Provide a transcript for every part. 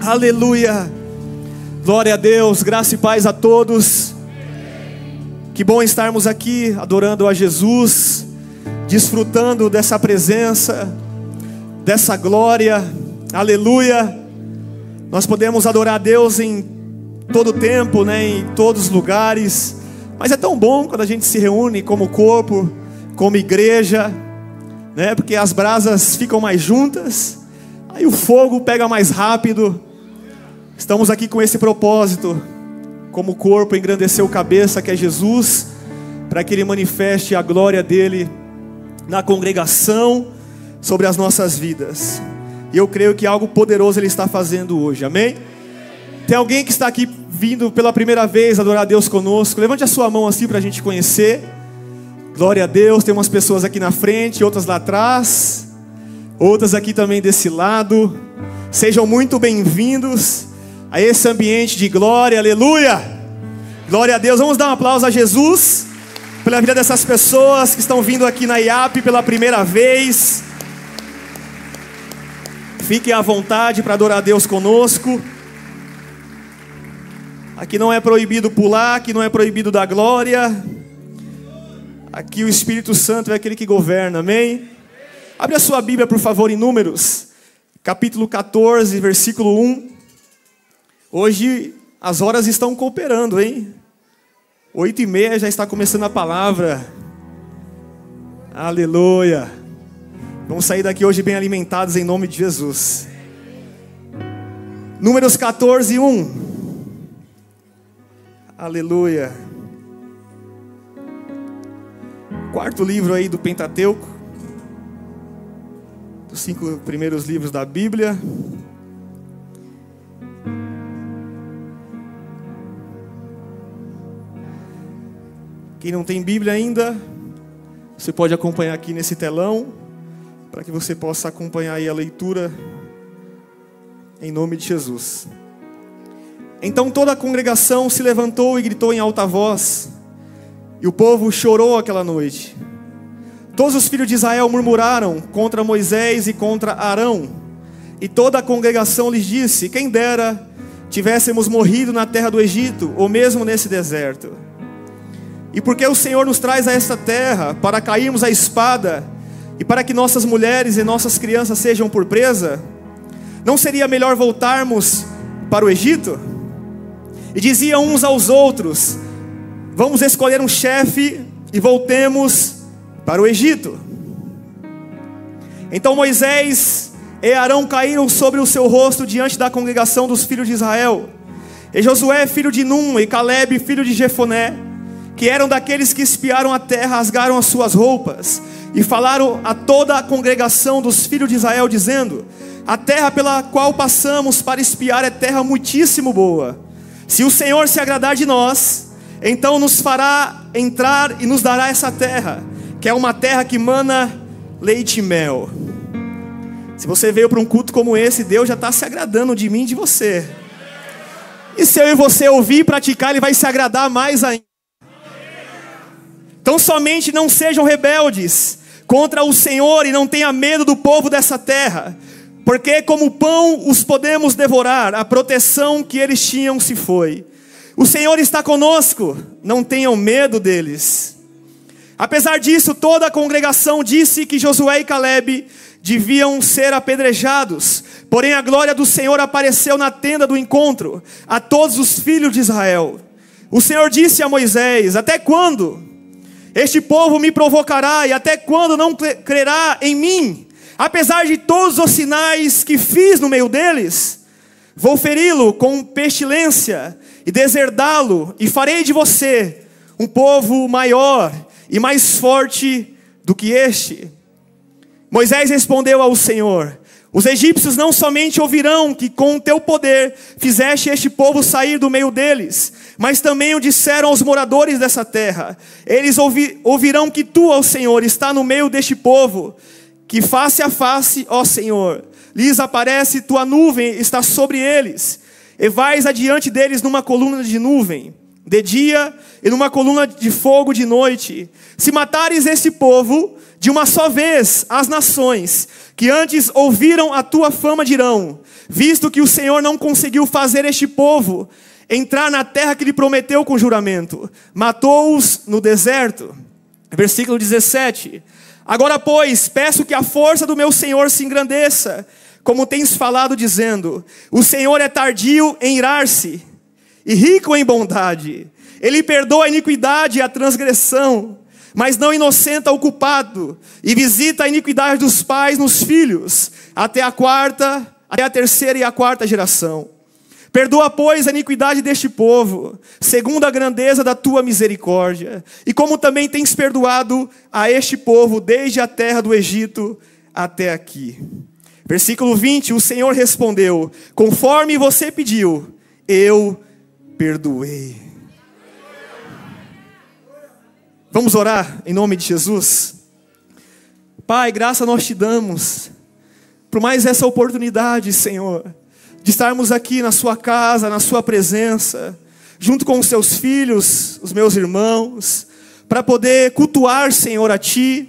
Aleluia. Glória a Deus, graça e paz a todos. Que bom estarmos aqui adorando a Jesus, desfrutando dessa presença, dessa glória. Aleluia. Nós podemos adorar a Deus em todo tempo, em todos os lugares. Mas é tão bom quando a gente se reúne como corpo, como igreja, porque as brasas ficam mais juntas, aí o fogo pega mais rápido. Estamos aqui com esse propósito, como corpo, engrandecer o cabeça que é Jesus, para que Ele manifeste a glória dEle na congregação, sobre as nossas vidas. E eu creio que algo poderoso Ele está fazendo hoje, amém? Tem alguém que está aqui vindo pela primeira vez adorar a Deus conosco? Levante a sua mão assim para a gente conhecer. Glória a Deus. Tem umas pessoas aqui na frente, outras lá atrás, outras aqui também desse lado. Sejam muito bem-vindos a esse ambiente de glória. Aleluia. Glória a Deus. Vamos dar um aplauso a Jesus pela vida dessas pessoas que estão vindo aqui na IAP pela primeira vez. Fiquem à vontade para adorar a Deus conosco. Aqui não é proibido pular, aqui não é proibido dar glória. Aqui o Espírito Santo é aquele que governa, amém? Abre a sua Bíblia, por favor, em Números, capítulo 14, versículo 1. Hoje as horas estão cooperando, hein? 8h30 já está começando a palavra. Aleluia. Vamos sair daqui hoje bem alimentados em nome de Jesus. Números 14, 1. Aleluia. Quarto livro aí do Pentateuco, dos 5 primeiros livros da Bíblia. Quem não tem Bíblia ainda, você pode acompanhar aqui nesse telão, para que você possa acompanhar aí a leitura, em nome de Jesus. Então toda a congregação se levantou e gritou em alta voz, e o povo chorou aquela noite. Todos os filhos de Israel murmuraram contra Moisés e contra Arão, e toda a congregação lhes disse: quem dera tivéssemos morrido na terra do Egito, ou mesmo nesse deserto. E porque o Senhor nos traz a esta terra, para cairmos à espada, e para que nossas mulheres e nossas crianças sejam por presa, não seria melhor voltarmos para o Egito? E diziam uns aos outros: vamos escolher um chefe e voltemos para o Egito. Então Moisés e Arão caíram sobre o seu rosto diante da congregação dos filhos de Israel. E Josué, filho de Num, e Calebe, filho de Jefoné, que eram daqueles que espiaram a terra, rasgaram as suas roupas e falaram a toda a congregação dos filhos de Israel, dizendo: a terra pela qual passamos para espiar é terra muitíssimo boa. Se o Senhor se agradar de nós, então nos fará entrar e nos dará essa terra, que é uma terra que mana leite e mel. Se você veio para um culto como esse, Deus já está se agradando de mim e de você. E se eu e você ouvir e praticar, Ele vai se agradar mais ainda. Então somente não sejam rebeldes contra o Senhor e não tenha medo do povo dessa terra, porque como pão os podemos devorar, a proteção que eles tinham se foi. O Senhor está conosco, não tenham medo deles. Apesar disso, toda a congregação disse que Josué e Calebe deviam ser apedrejados. Porém a glória do Senhor apareceu na tenda do encontro a todos os filhos de Israel. O Senhor disse a Moisés: até quando este povo me provocará, e até quando não crerá em mim? Apesar de todos os sinais que fiz no meio deles, vou feri-lo com pestilência e deserdá-lo, e farei de você um povo maior e mais forte do que este. Moisés respondeu ao Senhor: os egípcios não somente ouvirão que com o teu poder fizeste este povo sair do meio deles, mas também o disseram aos moradores dessa terra. Eles ouvirão que tu, ó Senhor, está no meio deste povo, que face a face, ó Senhor, lhes aparece tua nuvem, está sobre eles, e vais adiante deles numa coluna de nuvem. de dia e numa coluna de fogo de noite. Se matares este povo, de uma só vez as nações, que antes ouviram a tua fama dirão, visto que o Senhor não conseguiu fazer este povo entrar na terra que lhe prometeu com juramento, matou-os no deserto. Versículo 17. Agora, pois, peço que a força do meu Senhor se engrandeça, como tens falado, dizendo, o Senhor é tardio em irar-se, e rico em bondade. Ele perdoa a iniquidade e a transgressão, mas não inocenta o culpado, e visita a iniquidade dos pais nos filhos, até a terceira e a quarta geração. Perdoa, pois, a iniquidade deste povo, segundo a grandeza da tua misericórdia, e como também tens perdoado a este povo, desde a terra do Egito até aqui. Versículo 20, o Senhor respondeu, conforme você pediu, eu perdoei. Vamos orar em nome de Jesus? Pai, graça nós te damos, por mais essa oportunidade, Senhor, de estarmos aqui na sua casa, na sua presença, junto com os seus filhos, os meus irmãos, para poder cultuar, Senhor, a Ti,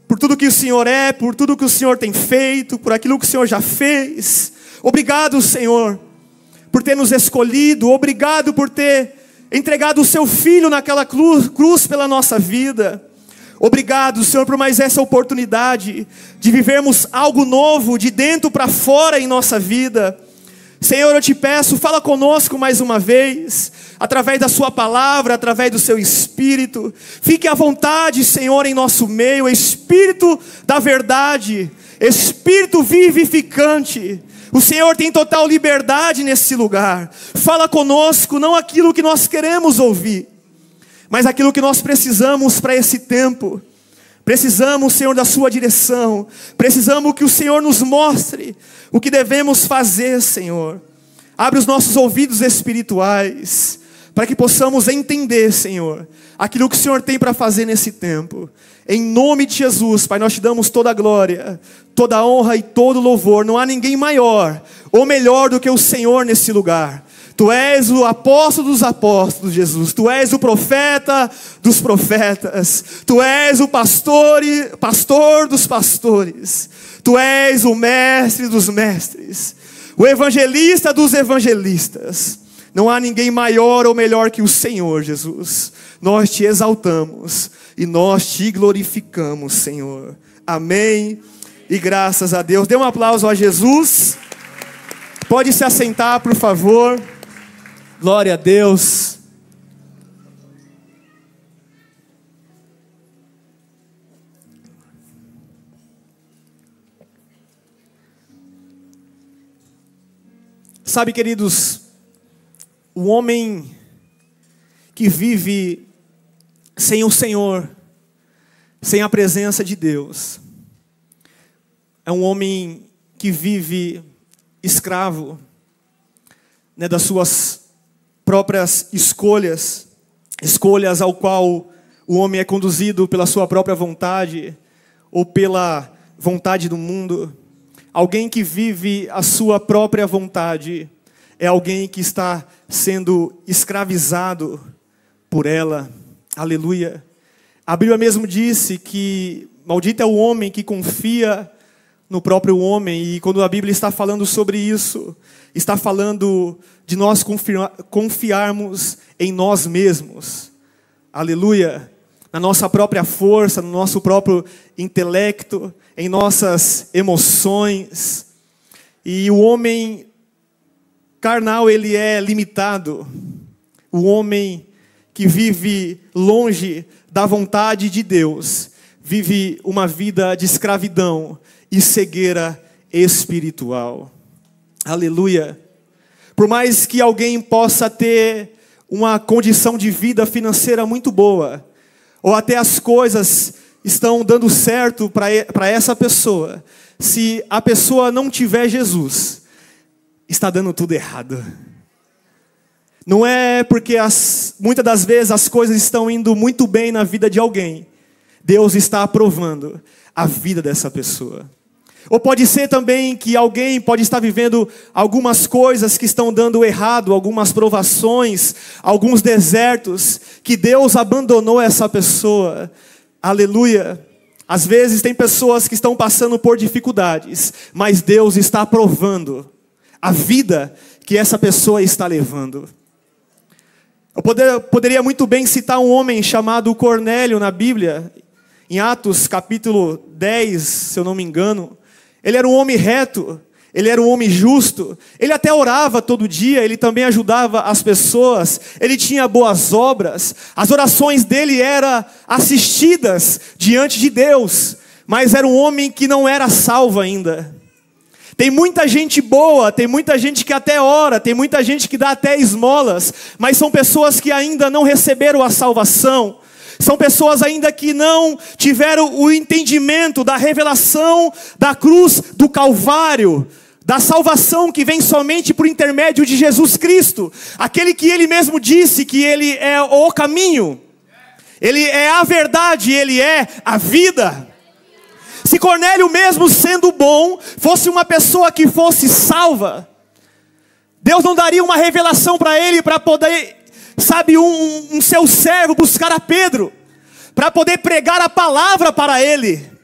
por tudo que o Senhor é, por tudo que o Senhor tem feito, por aquilo que o Senhor já fez. Obrigado, Senhor, por ter nos escolhido, obrigado por ter entregado o seu Filho naquela cruz pela nossa vida. Obrigado, Senhor, por mais essa oportunidade de vivermos algo novo, de dentro para fora em nossa vida. Senhor, eu te peço, fala conosco mais uma vez, através da sua palavra, através do seu Espírito. Fique à vontade, Senhor, em nosso meio, Espírito da verdade, Espírito vivificante. O Senhor tem total liberdade nesse lugar. Fala conosco, não aquilo que nós queremos ouvir, mas aquilo que nós precisamos para esse tempo. Precisamos, Senhor, da sua direção. Precisamos que o Senhor nos mostre o que devemos fazer, Senhor. Abre os nossos ouvidos espirituais, para que possamos entender, Senhor, aquilo que o Senhor tem para fazer nesse tempo. Em nome de Jesus, Pai, nós te damos toda a glória, toda a honra e todo o louvor. Não há ninguém maior ou melhor do que o Senhor nesse lugar. Tu és o apóstolo dos apóstolos, Jesus. Tu és o profeta dos profetas. Tu és o pastor dos pastores. Tu és o mestre dos mestres. O evangelista dos evangelistas. Não há ninguém maior ou melhor que o Senhor, Jesus. Nós te exaltamos e nós te glorificamos, Senhor. Amém. E graças a Deus. Dê um aplauso a Jesus. Pode se assentar, por favor. Glória a Deus. Sabe, queridos, o homem que vive sem o Senhor, sem a presença de Deus, é um homem que vive escravo, das suas próprias escolhas ao qual o homem é conduzido pela sua própria vontade ou pela vontade do mundo. Alguém que vive a sua própria vontade é alguém que está sendo escravizado por ela. Aleluia. A Bíblia mesmo disse que maldito é o homem que confia no próprio homem. E quando a Bíblia está falando sobre isso, está falando de nós confiarmos em nós mesmos. Aleluia. Na nossa própria força, no nosso próprio intelecto, em nossas emoções. E o homem carnal, ele é limitado. O homem que vive longe da vontade de Deus, vive uma vida de escravidão e cegueira espiritual. Aleluia. Por mais que alguém possa ter uma condição de vida financeira muito boa, ou até as coisas estão dando certo para essa pessoa, se a pessoa não tiver Jesus, está dando tudo errado. Não é porque muitas das vezes as coisas estão indo muito bem na vida de alguém, Deus está aprovando a vida dessa pessoa. Ou pode ser também que alguém pode estar vivendo algumas coisas que estão dando errado, algumas provações, alguns desertos, que Deus abandonou essa pessoa. Aleluia. Às vezes tem pessoas que estão passando por dificuldades, mas Deus está aprovando a vida que essa pessoa está levando. Eu poderia muito bem citar um homem chamado Cornélio na Bíblia, em Atos capítulo 10, se eu não me engano. Ele era um homem reto, ele era um homem justo, ele até orava todo dia, ele também ajudava as pessoas, ele tinha boas obras, as orações dele eram assistidas diante de Deus, mas era um homem que não era salvo ainda. Tem muita gente boa, tem muita gente que até ora, tem muita gente que dá até esmolas, mas são pessoas que ainda não receberam a salvação. São pessoas ainda que não tiveram o entendimento da revelação da cruz do Calvário, da salvação que vem somente por intermédio de Jesus Cristo, aquele que Ele mesmo disse que Ele é o caminho, Ele é a verdade, Ele é a vida. Se Cornélio, mesmo sendo bom, fosse uma pessoa que fosse salva, Deus não daria uma revelação para ele, para poder, um seu servo buscar a Pedro, para poder pregar a palavra para ele.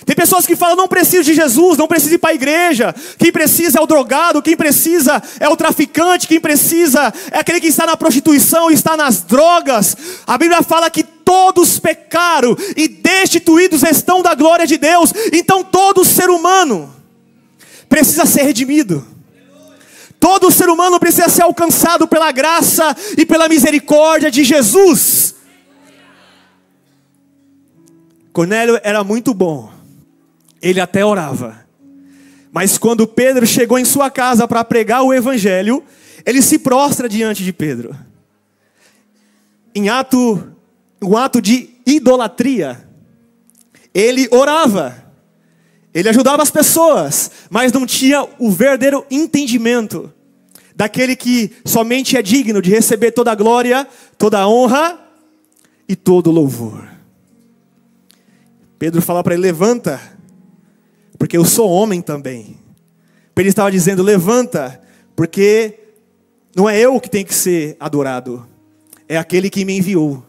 Tem pessoas que falam, não preciso de Jesus, não preciso ir para a igreja, quem precisa é o drogado, quem precisa é o traficante, quem precisa é aquele que está na prostituição, está nas drogas. A Bíblia fala que todos pecaram e destituídos estão da glória de Deus. Então todo ser humano precisa ser redimido. Todo ser humano precisa ser alcançado pela graça e pela misericórdia de Jesus. Cornélio era muito bom. Ele até orava. Mas quando Pedro chegou em sua casa para pregar o evangelho, ele se prostra diante de Pedro. Um ato de idolatria. Ele orava. Ele ajudava as pessoas, mas não tinha o verdadeiro entendimento daquele que somente é digno de receber toda a glória, toda a honra e todo o louvor. Pedro fala para ele, levanta, porque eu sou homem também. Pedro estava dizendo, levanta, porque não é eu que tenho que ser adorado, é aquele que me enviou.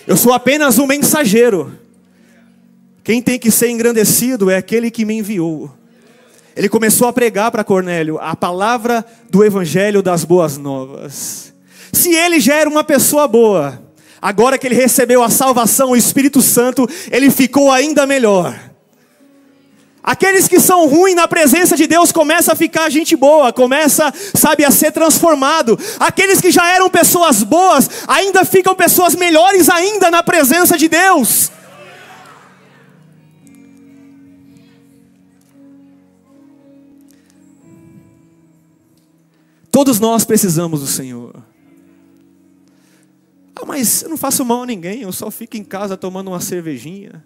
Eu sou apenas um mensageiro. Quem tem que ser engrandecido é aquele que me enviou. Ele começou a pregar para Cornélio a palavra do evangelho das boas novas. Se ele já era uma pessoa boa, agora que ele recebeu a salvação, o Espírito Santo, ele ficou ainda melhor. Aqueles que são ruins na presença de Deus começam a ficar gente boa, começa, a ser transformado. Aqueles que já eram pessoas boas, ainda ficam pessoas melhores ainda na presença de Deus. Todos nós precisamos do Senhor. Mas eu não faço mal a ninguém, eu só fico em casa tomando uma cervejinha.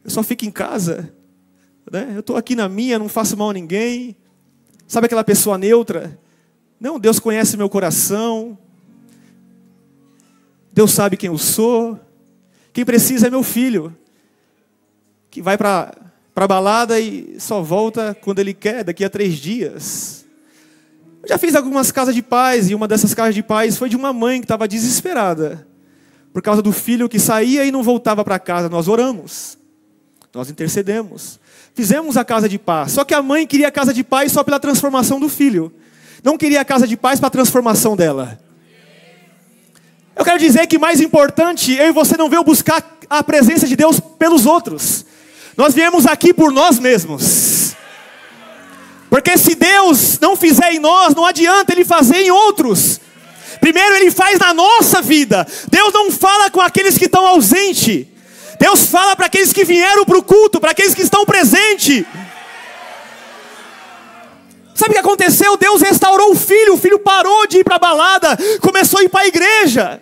Eu só fico em casa, né? Eu estou aqui na minha, não faço mal a ninguém. Sabe aquela pessoa neutra? Não, Deus conhece meu coração. Deus sabe quem eu sou. Quem precisa é meu filho, que vai para a balada e só volta quando ele quer, daqui a 3 dias. Eu já fiz algumas casas de paz, e uma dessas casas de paz foi de uma mãe que estava desesperada, por causa do filho que saía e não voltava para casa. Nós oramos, nós intercedemos, fizemos a casa de paz. Só que a mãe queria a casa de paz só pela transformação do filho, não queria a casa de paz para a transformação dela. Eu quero dizer que mais importante, eu e você não veio buscar a presença de Deus pelos outros. Nós viemos aqui por nós mesmos. Porque se Deus não fizer em nós, não adianta Ele fazer em outros. Primeiro Ele faz na nossa vida. Deus não fala com aqueles que estão ausentes. Deus fala para aqueles que vieram para o culto, para aqueles que estão presentes. Sabe o que aconteceu? Deus restaurou o filho parou de ir para a balada, começou a ir para a igreja.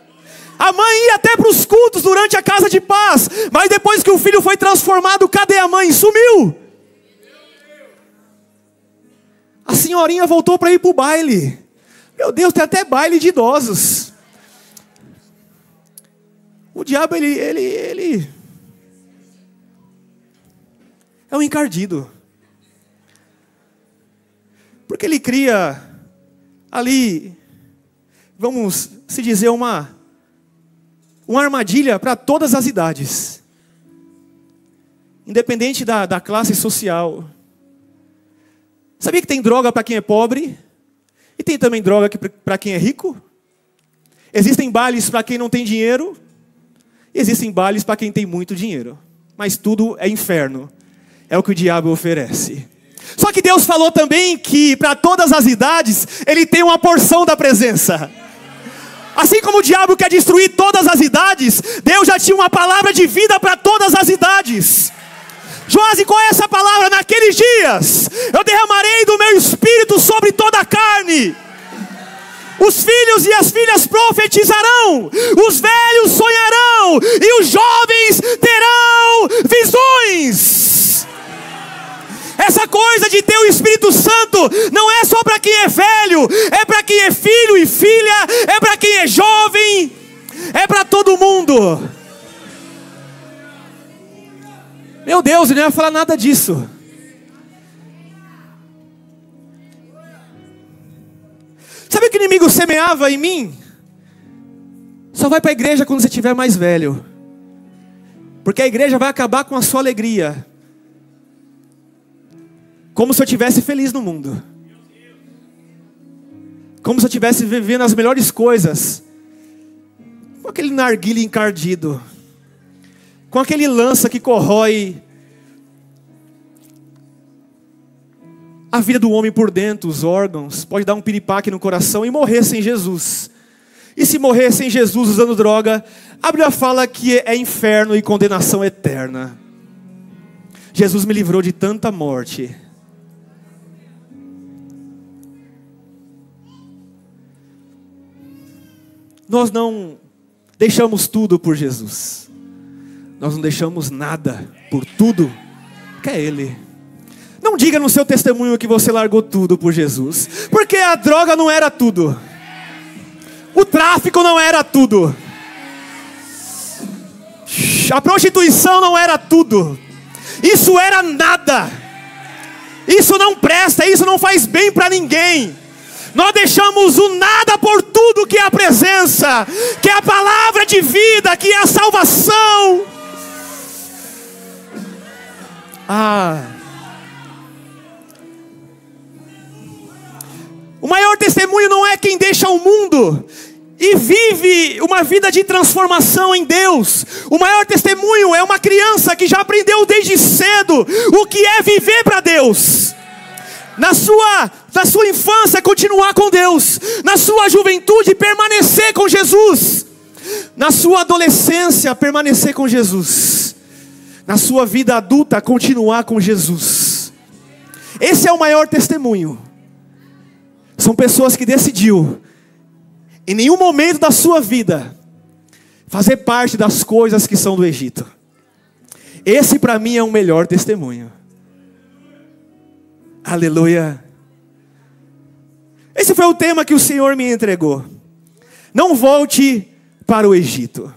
A mãe ia até para os cultos durante a casa de paz, mas depois que o filho foi transformado, cadê a mãe? Sumiu. A senhorinha voltou para ir para o baile. Meu Deus, tem até baile de idosos. O diabo, ele é um encardido. Porque ele cria ali, vamos se dizer, uma armadilha para todas as idades. Independente da classe social. Sabia que tem droga para quem é pobre? E tem também droga para quem é rico? Existem bailes para quem não tem dinheiro? E existem bailes para quem tem muito dinheiro. Mas tudo é inferno. É o que o diabo oferece. Só que Deus falou também que para todas as idades, Ele tem uma porção da presença. Assim como o diabo quer destruir todas as idades, Deus já tinha uma palavra de vida para todas as idades. Joás, qual é essa palavra? Naqueles dias, eu derramarei do meu espírito sobre toda a carne. Os filhos e as filhas profetizarão, os velhos sonharão, e os jovens terão visões. Essa coisa de ter o Espírito Santo não é só para quem é velho, é para quem é filho e filha, é para quem é jovem, é para todo mundo. Meu Deus, eu não ia falar nada disso. Sabe o que o inimigo semeava em mim? Só vai para a igreja quando você estiver mais velho. Porque a igreja vai acabar com a sua alegria. Como se eu estivesse feliz no mundo. Como se eu estivesse vivendo as melhores coisas. Com aquele narguilé encardido. Com aquele lança que corrói a vida do homem por dentro, os órgãos. Pode dar um piripaque no coração e morrer sem Jesus. E se morrer sem Jesus usando droga, a Bíblia fala que é inferno e condenação eterna. Jesus me livrou de tanta morte. Nós não deixamos tudo por Jesus. Nós não deixamos nada por tudo que é Ele. Não diga no seu testemunho que você largou tudo por Jesus. Porque a droga não era tudo. O tráfico não era tudo. A prostituição não era tudo. Isso era nada. Isso não presta, isso não faz bem para ninguém. Nós deixamos o nada por tudo que é a presença, que é a palavra de vida, que é a salvação. O maior testemunho não é quem deixa o mundo e vive uma vida de transformação em Deus. O maior testemunho é uma criança que já aprendeu desde cedo o que é viver para Deus. Na sua infância continuar com Deus. Na sua juventude permanecer com Jesus. Na sua adolescência permanecer com Jesus. Na sua vida adulta continuar com Jesus. Esse é o maior testemunho. São pessoas que decidiu em nenhum momento da sua vida fazer parte das coisas que são do Egito. Esse para mim é o melhor testemunho. Aleluia. Esse foi o tema que o Senhor me entregou. Não volte para o Egito.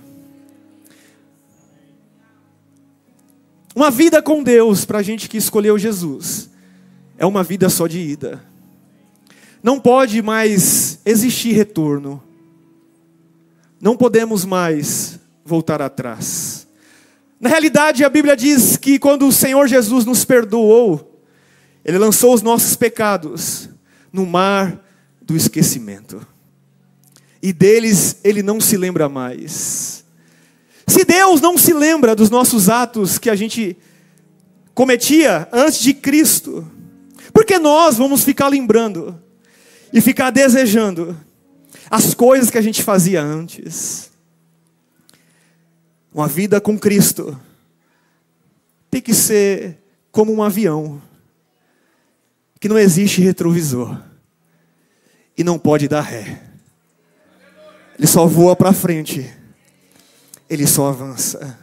Uma vida com Deus, para a gente que escolheu Jesus, é uma vida só de ida. Não pode mais existir retorno. Não podemos mais voltar atrás. Na realidade, a Bíblia diz que quando o Senhor Jesus nos perdoou, Ele lançou os nossos pecados no mar do esquecimento. E deles Ele não se lembra mais. Se Deus não se lembra dos nossos atos que a gente cometia antes de Cristo, por que nós vamos ficar lembrando e ficar desejando as coisas que a gente fazia antes? Uma vida com Cristo tem que ser como um avião que não existe retrovisor e não pode dar ré. Ele só voa para frente. Ele só avança.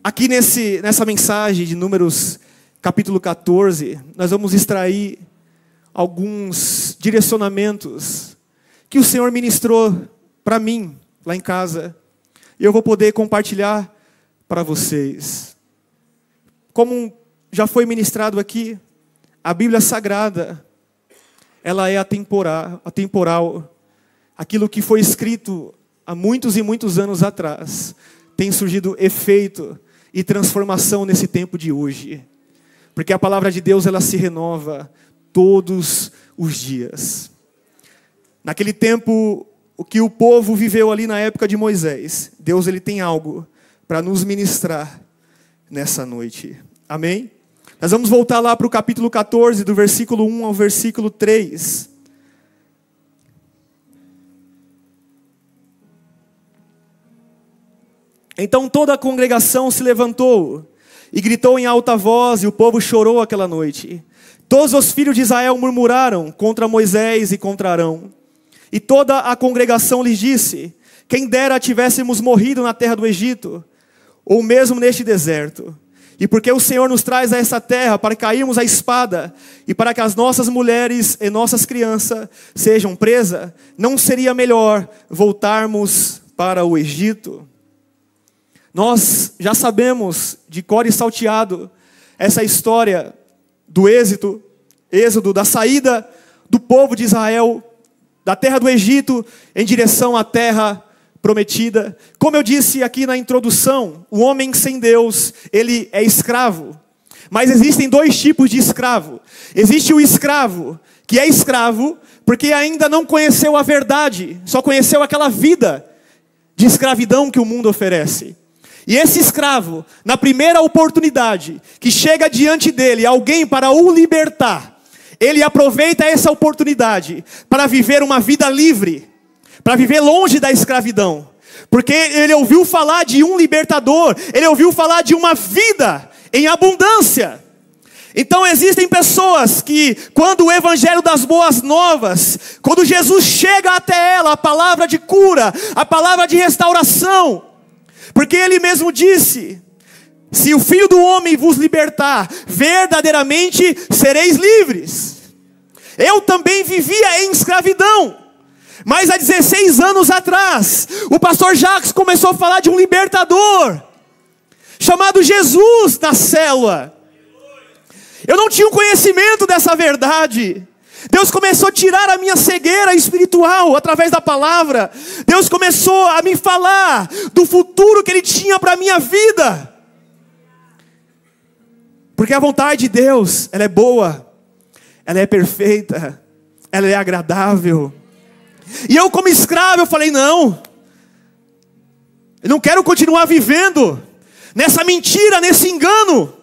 Aqui nessa mensagem de Números capítulo 14, nós vamos extrair alguns direcionamentos que o Senhor ministrou para mim lá em casa. E eu vou poder compartilhar para vocês. Como já foi ministrado aqui, a Bíblia Sagrada, ela é atemporal. Aquilo que foi escrito há muitos e muitos anos atrás, tem surgido efeito e transformação nesse tempo de hoje. Porque a palavra de Deus, ela se renova todos os dias. Naquele tempo, o que o povo viveu ali na época de Moisés, Deus, ele tem algo para nos ministrar nessa noite. Amém? Nós vamos voltar lá para o capítulo 14, do versículo 1 ao versículo 3. Então toda a congregação se levantou e gritou em alta voz, e o povo chorou aquela noite. Todos os filhos de Israel murmuraram contra Moisés e contra Arão. E toda a congregação lhes disse: quem dera tivéssemos morrido na terra do Egito, ou mesmo neste deserto. E porque o Senhor nos traz a essa terra para cairmos à espada, e para que as nossas mulheres e nossas crianças sejam presas, não seria melhor voltarmos para o Egito? Nós já sabemos de cor e salteado essa história do êxodo, da saída do povo de Israel, da terra do Egito, em direção à terra prometida. Como eu disse aqui na introdução, o homem sem Deus, ele é escravo. Mas existem dois tipos de escravo. Existe o escravo, que é escravo, porque ainda não conheceu a verdade, só conheceu aquela vida de escravidão que o mundo oferece. E esse escravo, na primeira oportunidade que chega diante dele, alguém para o libertar, ele aproveita essa oportunidade para viver uma vida livre, para viver longe da escravidão. Porque ele ouviu falar de um libertador, ele ouviu falar de uma vida em abundância. Então existem pessoas que, quando o evangelho das boas novas, quando Jesus chega até ela, a palavra de cura, a palavra de restauração, porque ele mesmo disse: se o Filho do Homem vos libertar, verdadeiramente sereis livres. Eu também vivia em escravidão, mas há 16 anos atrás, o pastor Jacques começou a falar de um libertador, chamado Jesus, na célula. Eu não tinha o conhecimento dessa verdade. Deus começou a tirar a minha cegueira espiritual através da palavra. Deus começou a me falar do futuro que Ele tinha para a minha vida. Porque a vontade de Deus, ela é boa, ela é perfeita, ela é agradável. E eu, como escravo, eu falei: não, eu não quero continuar vivendo nessa mentira, nesse engano.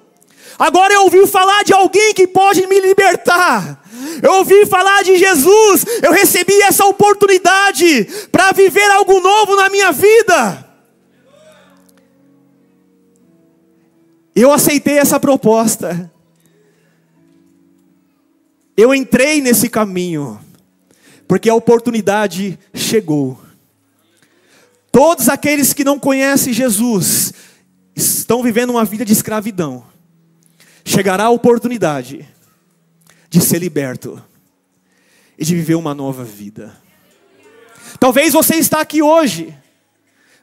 Agora eu ouvi falar de alguém que pode me libertar. Eu ouvi falar de Jesus. Eu recebi essa oportunidade para viver algo novo na minha vida. Eu aceitei essa proposta. Eu entrei nesse caminho, porque a oportunidade chegou. Todos aqueles que não conhecem Jesus estão vivendo uma vida de escravidão. Chegará a oportunidade de ser liberto e de viver uma nova vida. Talvez você está aqui hoje,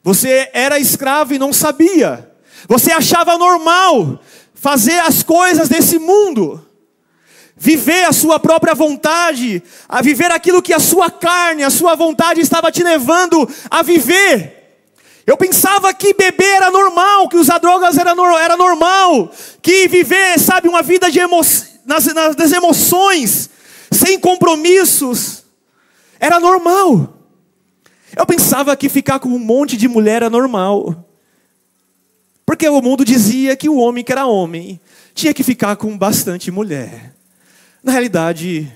você era escravo e não sabia. Você achava normal fazer as coisas desse mundo, viver a sua própria vontade, a viver aquilo que a sua carne, a sua vontade estava te levando a viver. Eu pensava que beber era normal, que usar drogas era normal, que viver, sabe, uma vida de nas emoções, sem compromissos, era normal. Eu pensava que ficar com um monte de mulher era normal, porque o mundo dizia que o homem que era homem tinha que ficar com bastante mulher. Na realidade,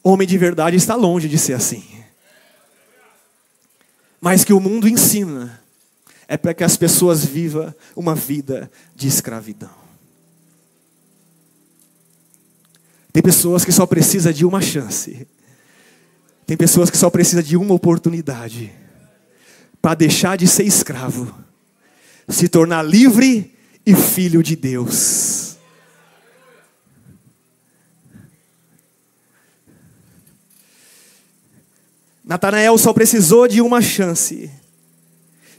homem de verdade está longe de ser assim. Mas que o mundo ensina é para que as pessoas vivam uma vida de escravidão. Tem pessoas que só precisam de uma chance. Tem pessoas que só precisam de uma oportunidade para deixar de ser escravo, se tornar livre e filho de Deus. Natanael só precisou de uma chance.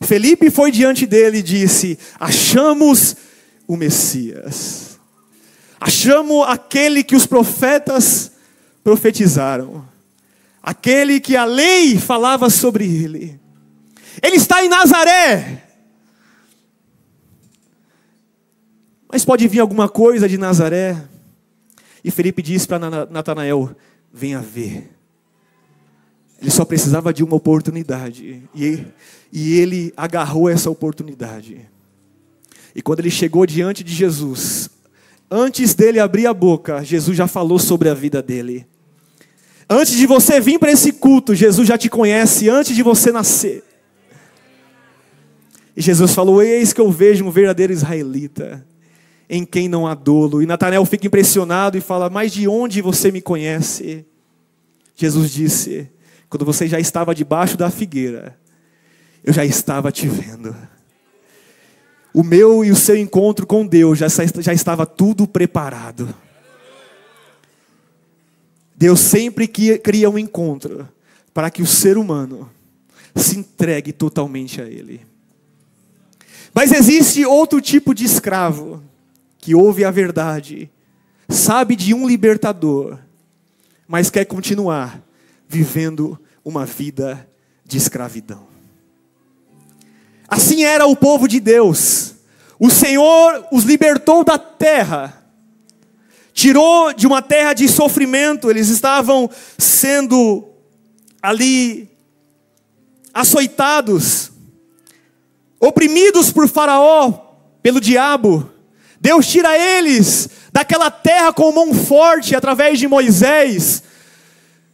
Felipe foi diante dele e disse: achamos o Messias. Achamos aquele que os profetas profetizaram. Aquele que a lei falava sobre ele. Ele está em Nazaré. Mas pode vir alguma coisa de Nazaré? E Felipe disse para Natanael: venha ver. Ele só precisava de uma oportunidade. E ele agarrou essa oportunidade. E quando ele chegou diante de Jesus, antes dele abrir a boca, Jesus já falou sobre a vida dele. Antes de você vir para esse culto, Jesus já te conhece antes de você nascer. E Jesus falou: eis que eu vejo um verdadeiro israelita, em quem não há dolo. E Natanael fica impressionado e fala: mas de onde você me conhece? Jesus disse: quando você já estava debaixo da figueira, eu já estava te vendo. O meu e o seu encontro com Deus já estava tudo preparado. Deus sempre cria um encontro para que o ser humano se entregue totalmente a Ele. Mas existe outro tipo de escravo que ouve a verdade, sabe de um libertador, mas quer continuar vivendo uma vida de escravidão. Assim era o povo de Deus. O Senhor os libertou da terra, tirou de uma terra de sofrimento. Eles estavam sendo ali açoitados, oprimidos por Faraó, pelo diabo. Deus tira eles daquela terra com mão forte através de Moisés,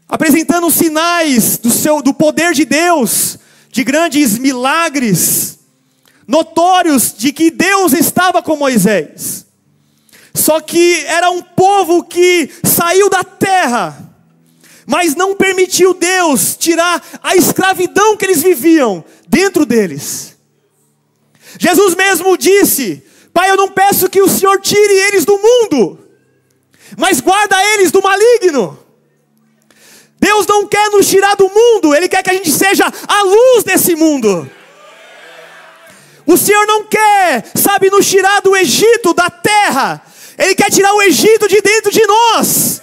apresentando sinais do poder de Deus, de grandes milagres, notórios de que Deus estava com Moisés. Só que era um povo que saiu da terra, mas não permitiu Deus tirar a escravidão que eles viviam dentro deles. Jesus mesmo disse: Pai, eu não peço que o Senhor tire eles do mundo, mas guarda eles do maligno. Deus não quer nos tirar do mundo, Ele quer que a gente seja a luz desse mundo. O Senhor não quer, nos tirar do Egito, da terra. Ele quer tirar o Egito de dentro de nós,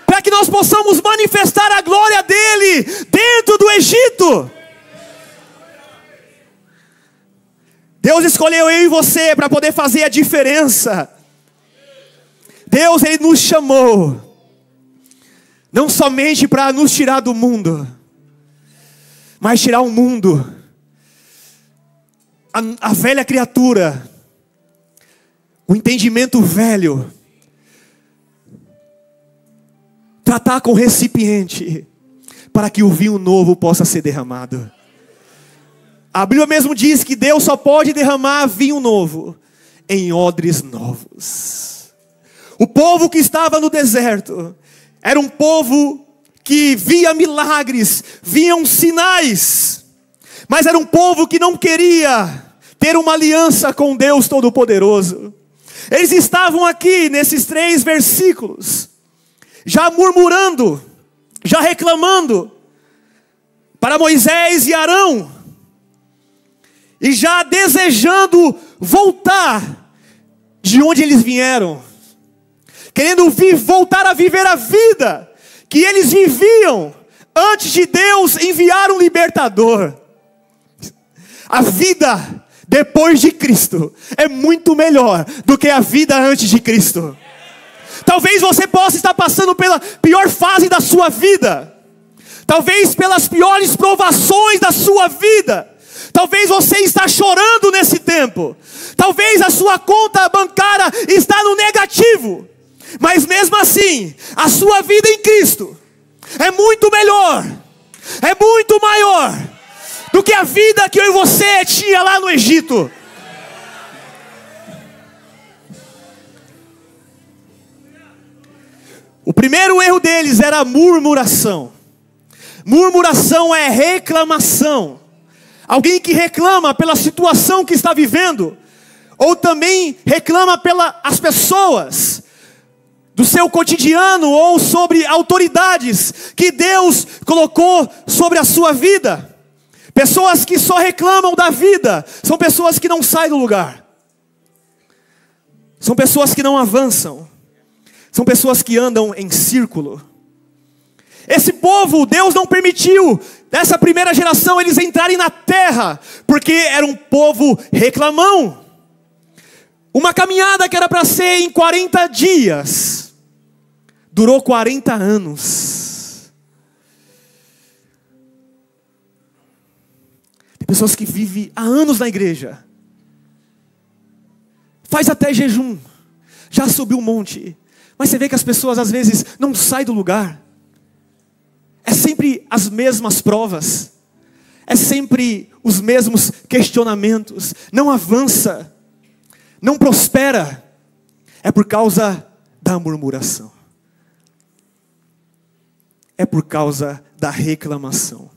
para que nós possamos manifestar a glória dEle dentro do Egito. Deus escolheu eu e você para poder fazer a diferença. Deus, Ele nos chamou não somente para nos tirar do mundo, mas tirar o mundo, a velha criatura, o entendimento velho, tratar com recipiente, para que o vinho novo possa ser derramado. A Bíblia mesmo diz que Deus só pode derramar vinho novo em odres novos. O povo que estava no deserto era um povo que via milagres, viam sinais, mas era um povo que não queria ter uma aliança com Deus Todo-Poderoso. Eles estavam aqui nesses 3 versículos, já murmurando, já reclamando para Moisés e Arão, e já desejando voltar de onde eles vieram, querendo voltar a viver a vida que eles viviam antes de Deus enviar um libertador. A vida depois de Cristo é muito melhor do que a vida antes de Cristo. Talvez você possa estar passando pela pior fase da sua vida, talvez pelas piores provações da sua vida. Talvez você está chorando nesse tempo, talvez a sua conta bancária está no negativo, mas mesmo assim, a sua vida em Cristo é muito melhor, é muito maior do que a vida que eu e você tinha lá no Egito. O primeiro erro deles era a murmuração. Murmuração é reclamação. Alguém que reclama pela situação que está vivendo, ou também reclama pelas pessoas do seu cotidiano, ou sobre autoridades que Deus colocou sobre a sua vida. Pessoas que só reclamam da vida são pessoas que não saem do lugar. São pessoas que não avançam. São pessoas que andam em círculo. Esse povo, Deus não permitiu, nessa primeira geração, eles entrarem na terra, porque era um povo reclamão. Uma caminhada que era para ser em 40 dias, durou 40 anos. Tem pessoas que vivem há anos na igreja, faz até jejum, já subiu um monte, mas você vê que as pessoas às vezes não saem do lugar. É sempre as mesmas provas, é sempre os mesmos questionamentos, não avança, não prospera, é por causa da murmuração, é por causa da reclamação.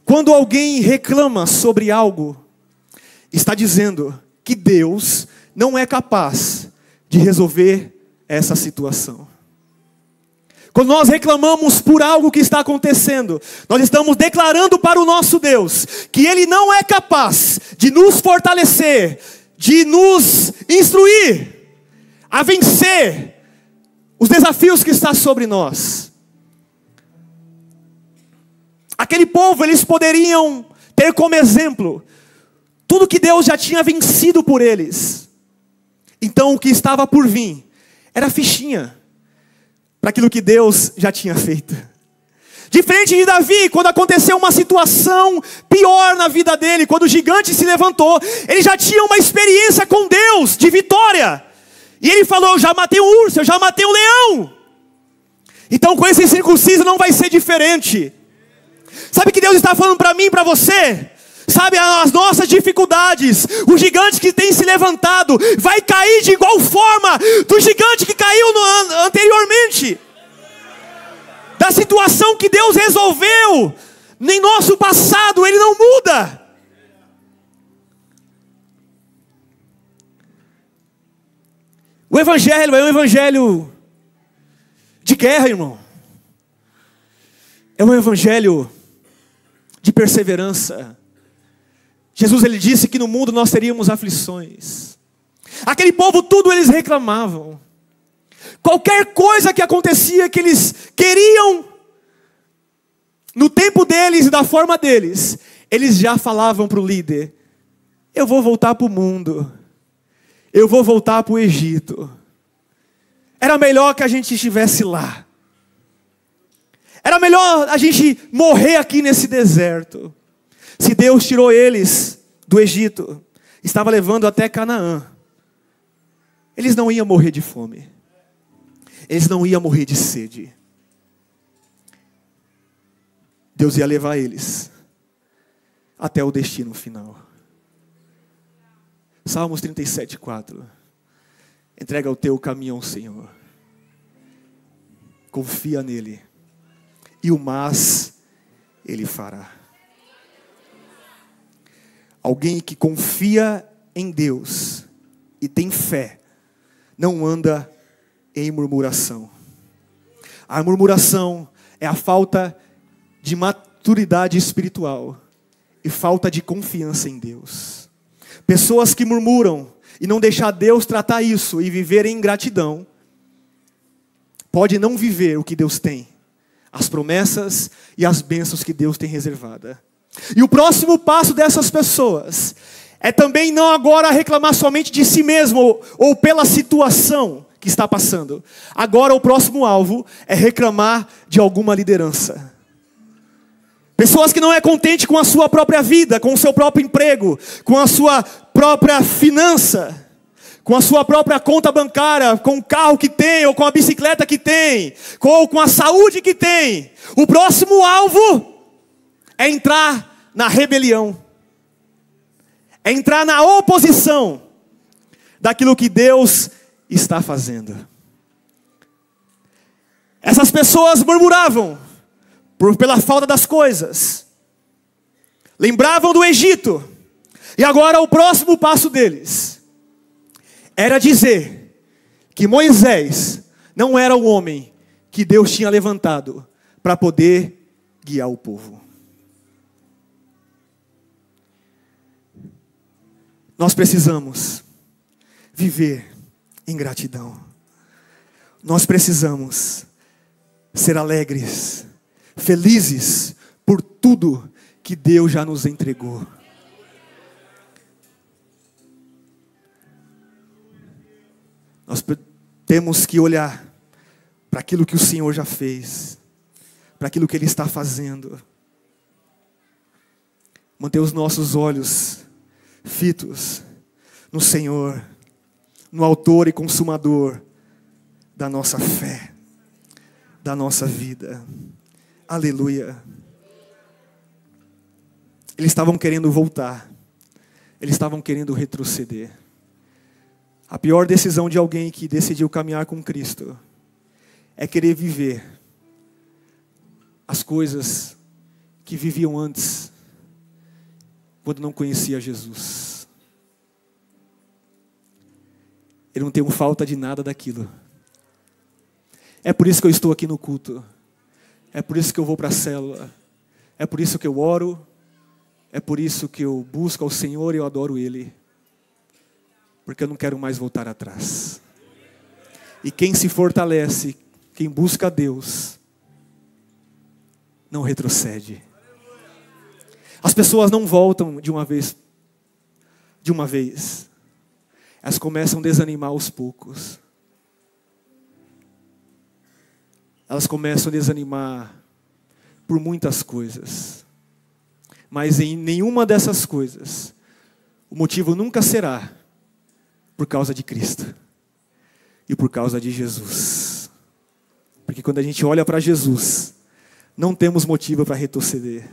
Quando alguém reclama sobre algo, está dizendo que Deus não é capaz de resolver essa situação. Quando nós reclamamos por algo que está acontecendo, nós estamos declarando para o nosso Deus que Ele não é capaz de nos fortalecer, de nos instruir a vencer os desafios que estão sobre nós. Aquele povo, eles poderiam ter como exemplo tudo que Deus já tinha vencido por eles. Então o que estava por vir era fichinha para aquilo que Deus já tinha feito. Diferente de Davi, quando aconteceu uma situação pior na vida dele, quando o gigante se levantou, ele já tinha uma experiência com Deus, de vitória. E ele falou, eu já matei um urso, eu já matei um leão. Então com esse incircunciso não vai ser diferente. Sabe o que Deus está falando para mim e para você? Sabe, as nossas dificuldades, o gigante que tem se levantado, vai cair de igual forma do gigante que caiu anteriormente. Da situação que Deus resolveu em nosso passado, Ele não muda. O Evangelho é um Evangelho de guerra, irmão. É um Evangelho de perseverança. Jesus, ele disse que no mundo nós teríamos aflições. Aquele povo, tudo eles reclamavam. Qualquer coisa que acontecia que eles queriam, no tempo deles e da forma deles, eles já falavam para o líder, eu vou voltar para o mundo. Eu vou voltar para o Egito. Era melhor que a gente estivesse lá. Era melhor a gente morrer aqui nesse deserto. Se Deus tirou eles do Egito, estava levando até Canaã, eles não iam morrer de fome, eles não iam morrer de sede. Deus ia levar eles até o destino final. Salmos 37:4. Entrega o teu caminho ao Senhor, confia nele, e o mais Ele fará. Alguém que confia em Deus e tem fé, não anda em murmuração. A murmuração é a falta de maturidade espiritual e falta de confiança em Deus. Pessoas que murmuram e não deixar Deus tratar isso e viver em ingratidão, pode não viver o que Deus tem, as promessas e as bênçãos que Deus tem reservada. E o próximo passo dessas pessoas é também não agora reclamar somente de si mesmo ou pela situação que está passando. Agora o próximo alvo é reclamar de alguma liderança. Pessoas que não é contente com a sua própria vida, com o seu próprio emprego, com a sua própria finança, com a sua própria conta bancária, com o carro que tem, ou com a bicicleta que tem, ou com a saúde que tem. O próximo alvo é entrar na rebelião, é entrar na oposição daquilo que Deus está fazendo. Essas pessoas murmuravam pela falta das coisas, lembravam do Egito, e agora o próximo passo deles era dizer que Moisés não era o homem que Deus tinha levantado para poder guiar o povo. Nós precisamos viver em gratidão. Nós precisamos ser alegres, felizes por tudo que Deus já nos entregou. Nós temos que olhar para aquilo que o Senhor já fez, para aquilo que Ele está fazendo. Manter os nossos olhos fitos no Senhor, no autor e consumador da nossa fé, da nossa vida. Aleluia. Eles estavam querendo voltar, eles estavam querendo retroceder. A pior decisão de alguém que decidiu caminhar com Cristo é querer viver as coisas que viviam antes, quando não conhecia Jesus. Eu não tenho falta de nada daquilo. É por isso que eu estou aqui no culto. É por isso que eu vou para a célula. É por isso que eu oro. É por isso que eu busco ao Senhor e eu adoro Ele. Porque eu não quero mais voltar atrás. E quem se fortalece, quem busca a Deus, não retrocede. As pessoas não voltam de uma vez. Elas começam a desanimar aos poucos. Elas começam a desanimar por muitas coisas. Mas em nenhuma dessas coisas, o motivo nunca será por causa de Cristo e por causa de Jesus. Porque quando a gente olha para Jesus, não temos motivo para retroceder.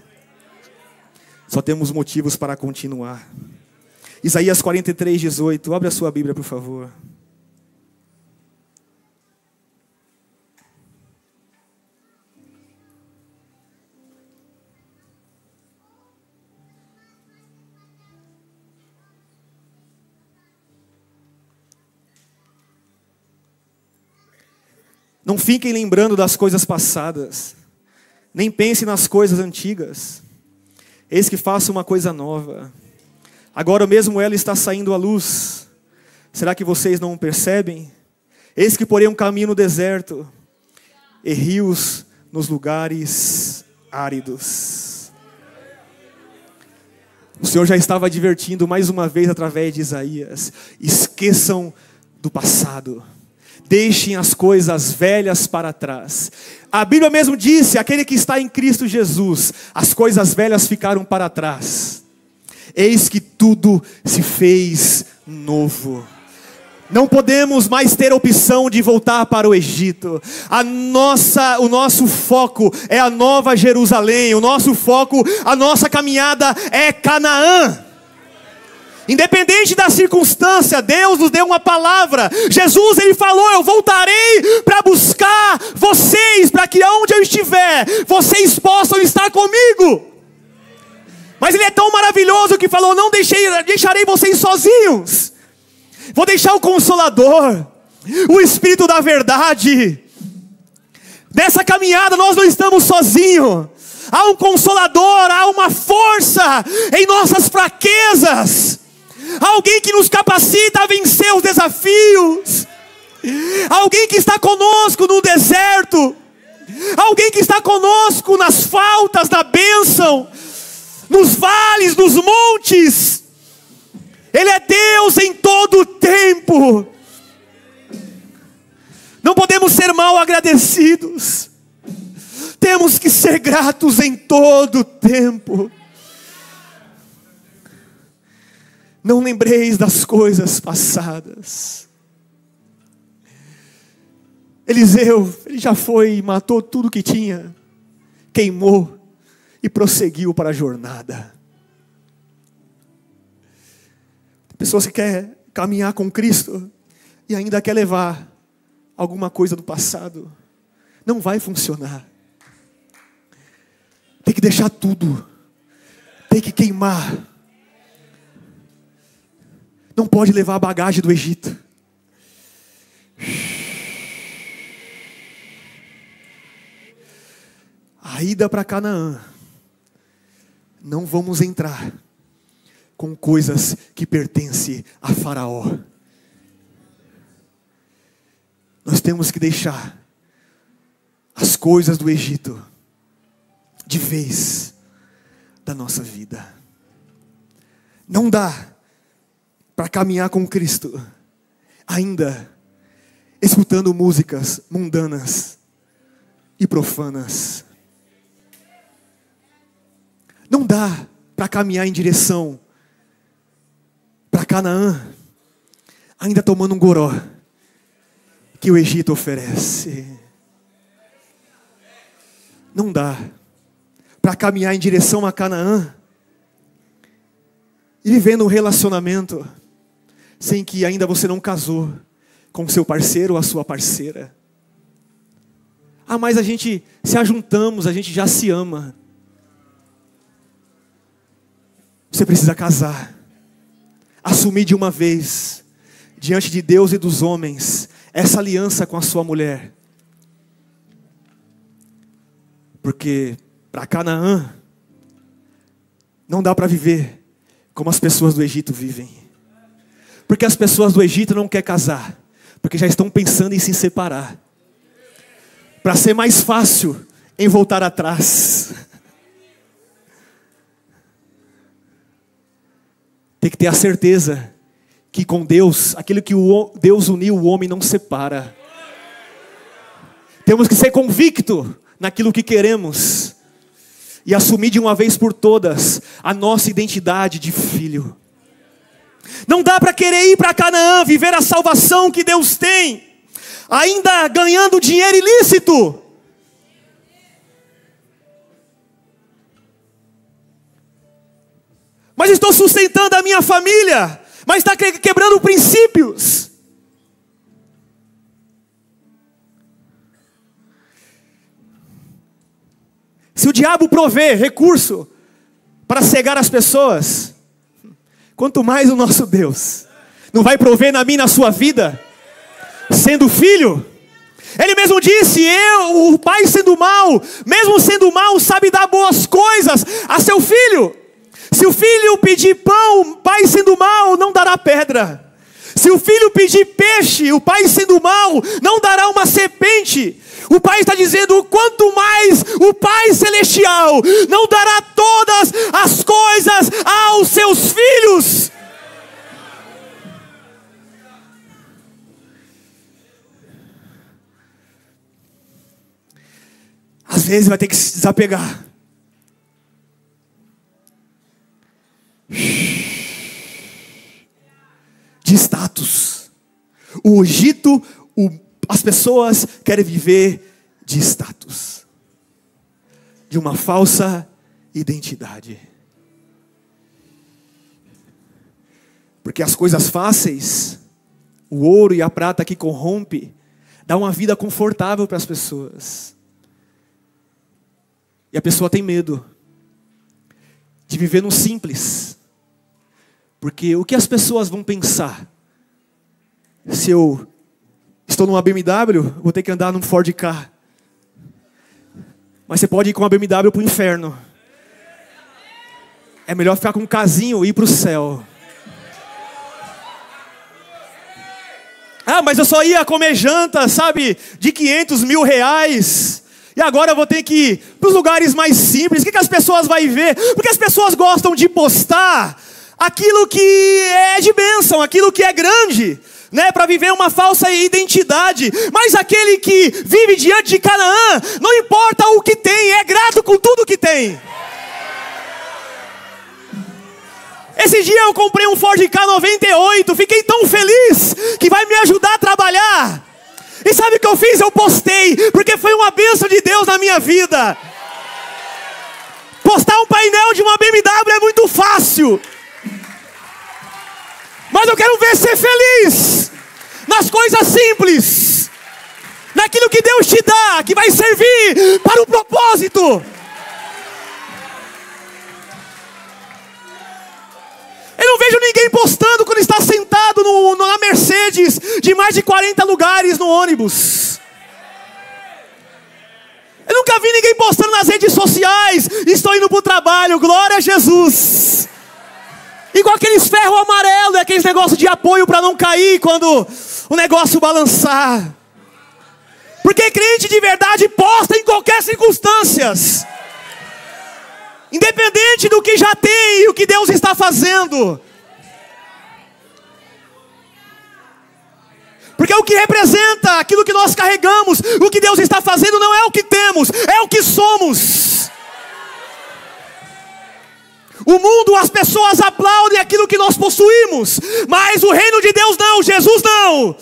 Só temos motivos para continuar. Isaías 43, 18. Abre a sua Bíblia, por favor. Não fiquem lembrando das coisas passadas, nem pensem nas coisas antigas. Eis que faço uma coisa nova. Agora mesmo ela está saindo à luz. Será que vocês não percebem? Eis que porei um caminho no deserto e rios nos lugares áridos. O Senhor já estava advertindo mais uma vez através de Isaías: esqueçam do passado. Deixem as coisas velhas para trás. A Bíblia mesmo disse: aquele que está em Cristo Jesus, as coisas velhas ficaram para trás. Eis que tudo se fez novo. Não podemos mais ter a opção de voltar para o Egito. O nosso foco é a Nova Jerusalém. O nosso foco, a nossa caminhada é Canaã. Independente da circunstância, Deus nos deu uma palavra. Jesus, Ele falou: eu voltarei para buscar vocês, para que onde eu estiver, vocês possam estar comigo. Mas Ele é tão maravilhoso que falou: não deixarei vocês sozinhos. Vou deixar o Consolador, o Espírito da verdade. Nessa caminhada nós não estamos sozinhos. Há um Consolador, há uma força em nossas fraquezas. Alguém que nos capacita a vencer os desafios. Alguém que está conosco no deserto. Alguém que está conosco nas faltas, na bênção, nos vales, nos montes. Ele é Deus em todo o tempo. Não podemos ser mal agradecidos. Temos que ser gratos em todo o tempo. Não lembreis das coisas passadas. Eliseu, ele já foi e matou tudo que tinha, queimou e prosseguiu para a jornada. Tem pessoas que querem caminhar com Cristo e ainda quer levar alguma coisa do passado. Não vai funcionar. Tem que deixar tudo. Tem que queimar. Não pode levar a bagagem do Egito. A ida para Canaã, não vamos entrar com coisas que pertencem a Faraó. Nós temos que deixar as coisas do Egito de vez da nossa vida. Não dá para caminhar com Cristo ainda escutando músicas mundanas e profanas. Não dá para caminhar em direção para Canaã ainda tomando um goró que o Egito oferece. Não dá para caminhar em direção a Canaã e vivendo um relacionamento sem que ainda você não casou com seu parceiro ou a sua parceira. Mas a gente se ajuntamos, a gente já se ama. Você precisa casar, assumir de uma vez, diante de Deus e dos homens, essa aliança com a sua mulher. Porque para Canaã não dá para viver como as pessoas do Egito vivem. Porque as pessoas do Egito não querem casar, porque já estão pensando em se separar, para ser mais fácil em voltar atrás. Tem que ter a certeza que com Deus, aquilo que Deus uniu, o homem não separa. Temos que ser convicto naquilo que queremos e assumir de uma vez por todas a nossa identidade de filho. Não dá para querer ir para Canaã, viver a salvação que Deus tem, ainda ganhando dinheiro ilícito. Mas estou sustentando a minha família, mas está quebrando princípios. Se o diabo provê recurso para cegar as pessoas, quanto mais o nosso Deus não vai prover na minha e na sua vida, sendo filho. Ele mesmo disse, o pai sendo mau, mesmo sendo mau, sabe dar boas coisas a seu filho. Se o filho pedir pão, o pai sendo mau não dará pedra. Se o filho pedir peixe, o pai sendo mau não dará uma serpente. O pai está dizendo, quanto mais o Pai Celestial não dará todas as coisas aos seus filhos. Às vezes vai ter que se desapegar. De status. O Egito, as pessoas querem viver de status, de uma falsa identidade. Porque as coisas fáceis, o ouro e a prata que corrompe, dá uma vida confortável para as pessoas. E a pessoa tem medo de viver no simples. Porque o que as pessoas vão pensar? Se eu estou numa BMW, vou ter que andar num Ford Ka. Mas você pode ir com uma BMW para o inferno. É melhor ficar com um casinho e ir para o céu. Mas eu só ia comer janta, sabe, de 500 mil reais. E agora eu vou ter que ir para os lugares mais simples. O que as pessoas vão ver? Porque as pessoas gostam de postar aquilo que é de bênção, aquilo que é grande, né, para viver uma falsa identidade. Mas aquele que vive diante de Canaã, não importa o que tem, é grato com tudo que tem. Esse dia eu comprei um Ford Ka 98, fiquei tão feliz que vai me ajudar a trabalhar. E sabe o que eu fiz? Eu postei, porque foi uma bênção de Deus na minha vida. Postar um painel de uma BMW é muito fácil. Mas eu quero ver ser feliz nas coisas simples, naquilo que Deus te dá, que vai servir para o propósito. Eu não vejo ninguém postando quando está sentado na Mercedes de mais de 40 lugares no ônibus. Eu nunca vi ninguém postando nas redes sociais, estou indo para o trabalho, glória a Jesus. Igual aqueles ferros amarelos, aqueles negócios de apoio para não cair quando o negócio balançar. Porque crente de verdade posta em qualquer circunstância. Independente do que já tem e o que Deus está fazendo. Porque o que representa aquilo que nós carregamos, o que Deus está fazendo não é o que temos, é o que somos. O mundo, as pessoas aplaudem aquilo que nós possuímos, mas o reino de Deus não, Jesus não.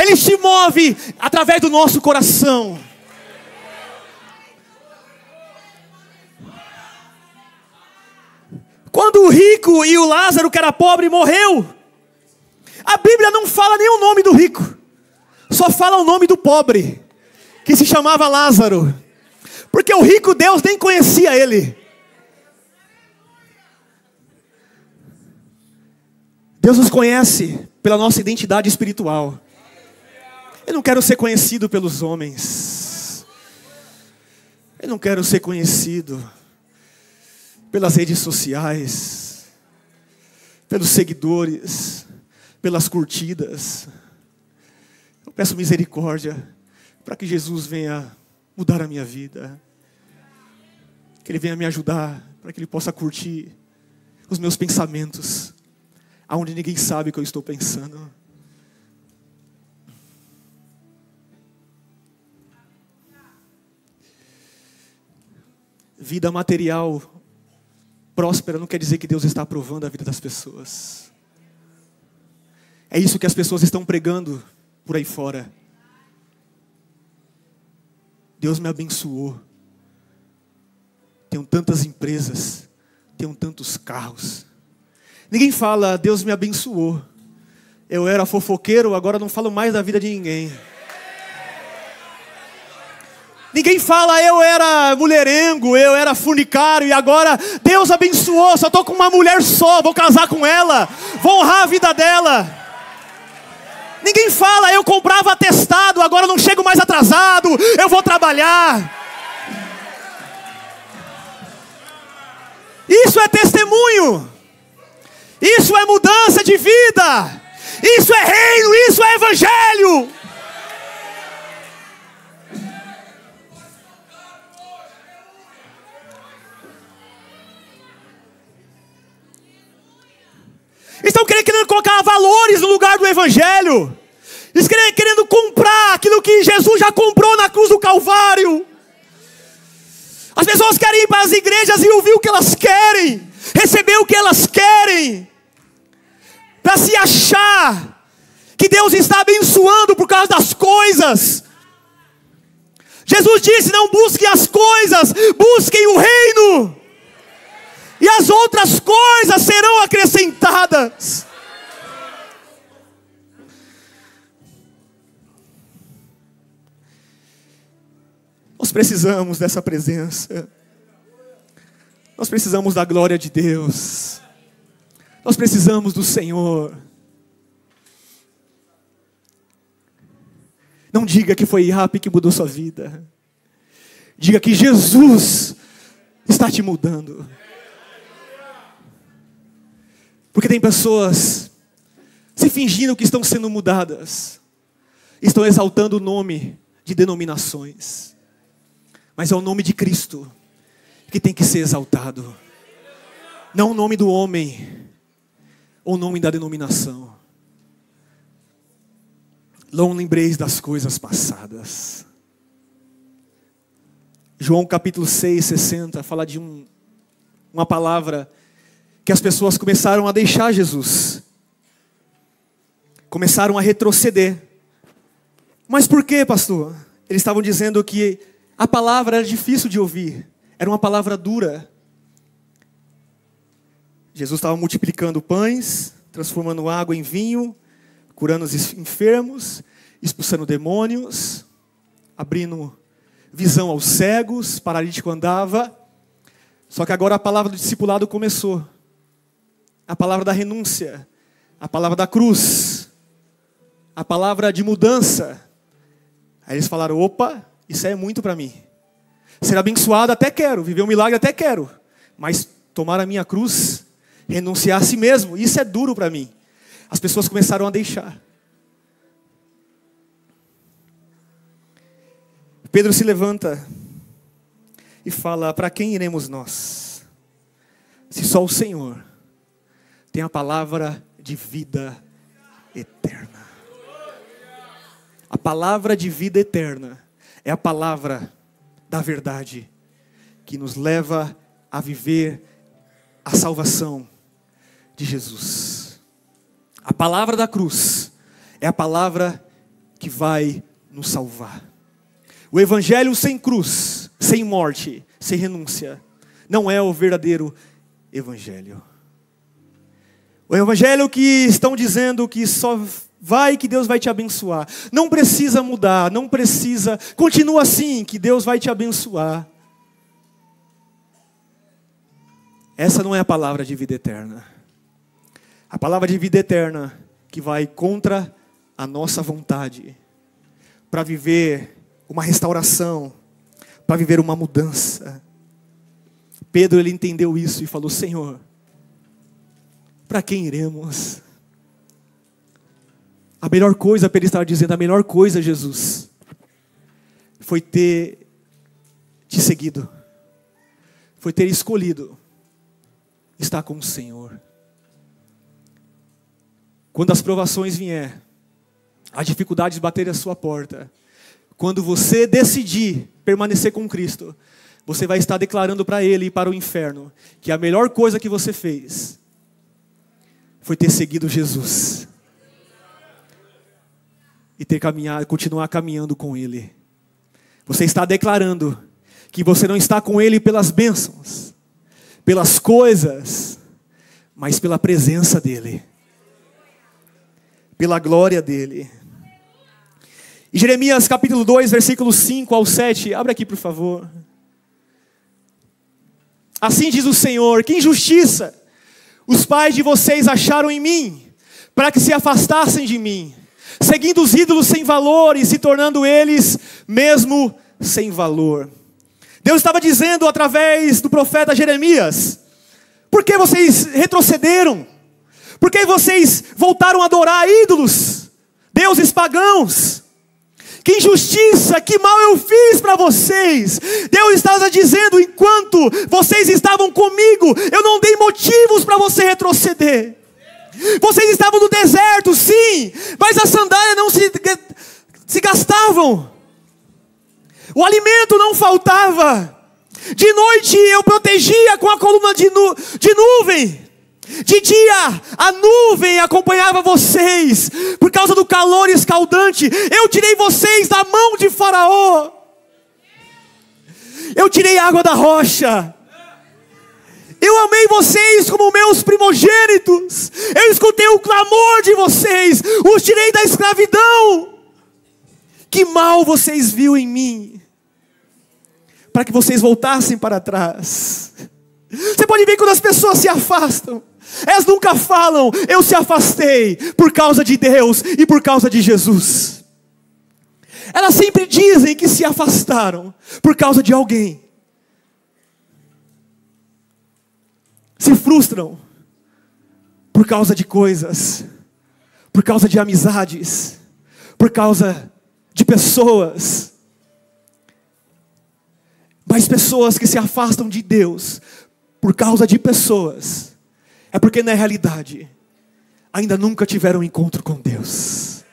Ele se move através do nosso coração. Quando o rico e o Lázaro, que era pobre, morreu, a Bíblia não fala nem o nome do rico, só fala o nome do pobre, que se chamava Lázaro. Porque o rico, Deus nem conhecia ele. Deus nos conhece pela nossa identidade espiritual. Eu não quero ser conhecido pelos homens. Eu não quero ser conhecido pelas redes sociais, pelos seguidores, pelas curtidas. Eu peço misericórdia para que Jesus venha mudar a minha vida. Que Ele venha me ajudar, para que Ele possa curtir os meus pensamentos, aonde ninguém sabe o que eu estou pensando. Vida material próspera não quer dizer que Deus está aprovando a vida das pessoas. É isso que as pessoas estão pregando por aí fora. Deus me abençoou. Tenho tantas empresas, tenho tantos carros. Ninguém fala, Deus me abençoou. Eu era fofoqueiro, agora não falo mais da vida de ninguém. Ninguém fala, eu era mulherengo, eu era fornicário, e agora Deus abençoou, só estou com uma mulher só, vou casar com ela, vou honrar a vida dela. Ninguém fala, eu comprava atestado, agora não chego mais atrasado, eu vou trabalhar. Isso é testemunho, isso é mudança de vida, isso é reino, isso é evangelho. Estão querendo colocar valores no lugar do evangelho. Eles querendo comprar aquilo que Jesus já comprou na cruz do Calvário. As pessoas querem ir para as igrejas e ouvir o que elas querem, receber o que elas querem, para se achar que Deus está abençoando por causa das coisas. Jesus disse, não busquem as coisas, busquem o reino. E as outras coisas serão acrescentadas. Nós precisamos dessa presença. Nós precisamos da glória de Deus. Nós precisamos do Senhor. Não diga que foi IAP que mudou sua vida. Diga que Jesus está te mudando. Porque tem pessoas se fingindo que estão sendo mudadas, estão exaltando o nome de denominações, mas é o nome de Cristo que tem que ser exaltado, não o nome do homem, ou o nome da denominação. Não lembreis das coisas passadas. João capítulo 6, 60, fala de uma palavra que as pessoas começaram a deixar Jesus. Começaram a retroceder. Mas por quê, pastor? Eles estavam dizendo que a palavra era difícil de ouvir. Era uma palavra dura. Jesus estava multiplicando pães, transformando água em vinho, curando os enfermos, expulsando demônios, abrindo visão aos cegos, paralítico andava. Só que agora a palavra do discipulado começou. A palavra da renúncia, a palavra da cruz, a palavra de mudança. Aí eles falaram, opa, isso é muito para mim. Ser abençoado até quero, viver um milagre até quero, mas tomar a minha cruz Renunciar a si mesmo. Isso é duro para mim. As pessoas começaram a deixar. Pedro se levanta e fala: para quem iremos nós? Se só o Senhor tem a palavra de vida eterna. A palavra de vida eterna é a palavra da verdade que nos leva a viver a salvação de Jesus. A palavra da cruz é a palavra que vai nos salvar. O evangelho sem cruz, sem morte, sem renúncia, não é o verdadeiro evangelho. O evangelho que estão dizendo que só vai, que Deus vai te abençoar. Não precisa mudar, não precisa, continua assim, que Deus vai te abençoar. Essa não é a palavra de vida eterna. A palavra de vida eterna que vai contra a nossa vontade, para viver uma restauração, para viver uma mudança. Pedro, ele entendeu isso e falou: Senhor, para quem iremos? A melhor coisa, Pedro estava dizendo, a melhor coisa, Jesus, foi ter te seguido, foi ter escolhido estar com o Senhor. Quando as provações vier, as dificuldades baterem a sua porta, quando você decidir permanecer com Cristo, você vai estar declarando para Ele e para o inferno que a melhor coisa que você fez foi ter seguido Jesus e ter caminhado, continuar caminhando com Ele. Você está declarando que você não está com Ele pelas bênçãos, pelas coisas, mas pela presença dEle, pela glória dEle. Em Jeremias capítulo 2, versículos 5 ao 7, abre aqui por favor. Assim diz o Senhor: que injustiça os pais de vocês acharam em mim, para que se afastassem de mim, seguindo os ídolos sem valor e se tornando eles mesmo sem valor. Deus estava dizendo através do profeta Jeremias: por que vocês retrocederam? Por que vocês voltaram a adorar ídolos, deuses pagãos? Que injustiça, que mal eu fiz para vocês. Deus estava dizendo: enquanto vocês estavam comigo, eu não dei motivos para você retroceder. Vocês estavam no deserto, sim, mas as sandálias não se gastavam. O alimento não faltava. De noite eu protegia com a coluna de nuvem. De dia a nuvem acompanhava vocês. Por causa do calor escaldante, eu tirei vocês da mão de Faraó. Eu tirei água da rocha. Eu amei vocês como meus primogênitos. Eu escutei o clamor de vocês. Os tirei da escravidão. Que mal vocês viram em mim, para que vocês voltassem para trás. Você pode ver quando as pessoas se afastam, elas nunca falam: eu se afastei por causa de Deus e por causa de Jesus. Elas sempre dizem que se afastaram por causa de alguém. Se frustram por causa de coisas, por causa de amizades, por causa de pessoas. Mas pessoas que se afastam de Deus por causa de pessoas, é porque na realidade ainda nunca tiveram um encontro com Deus.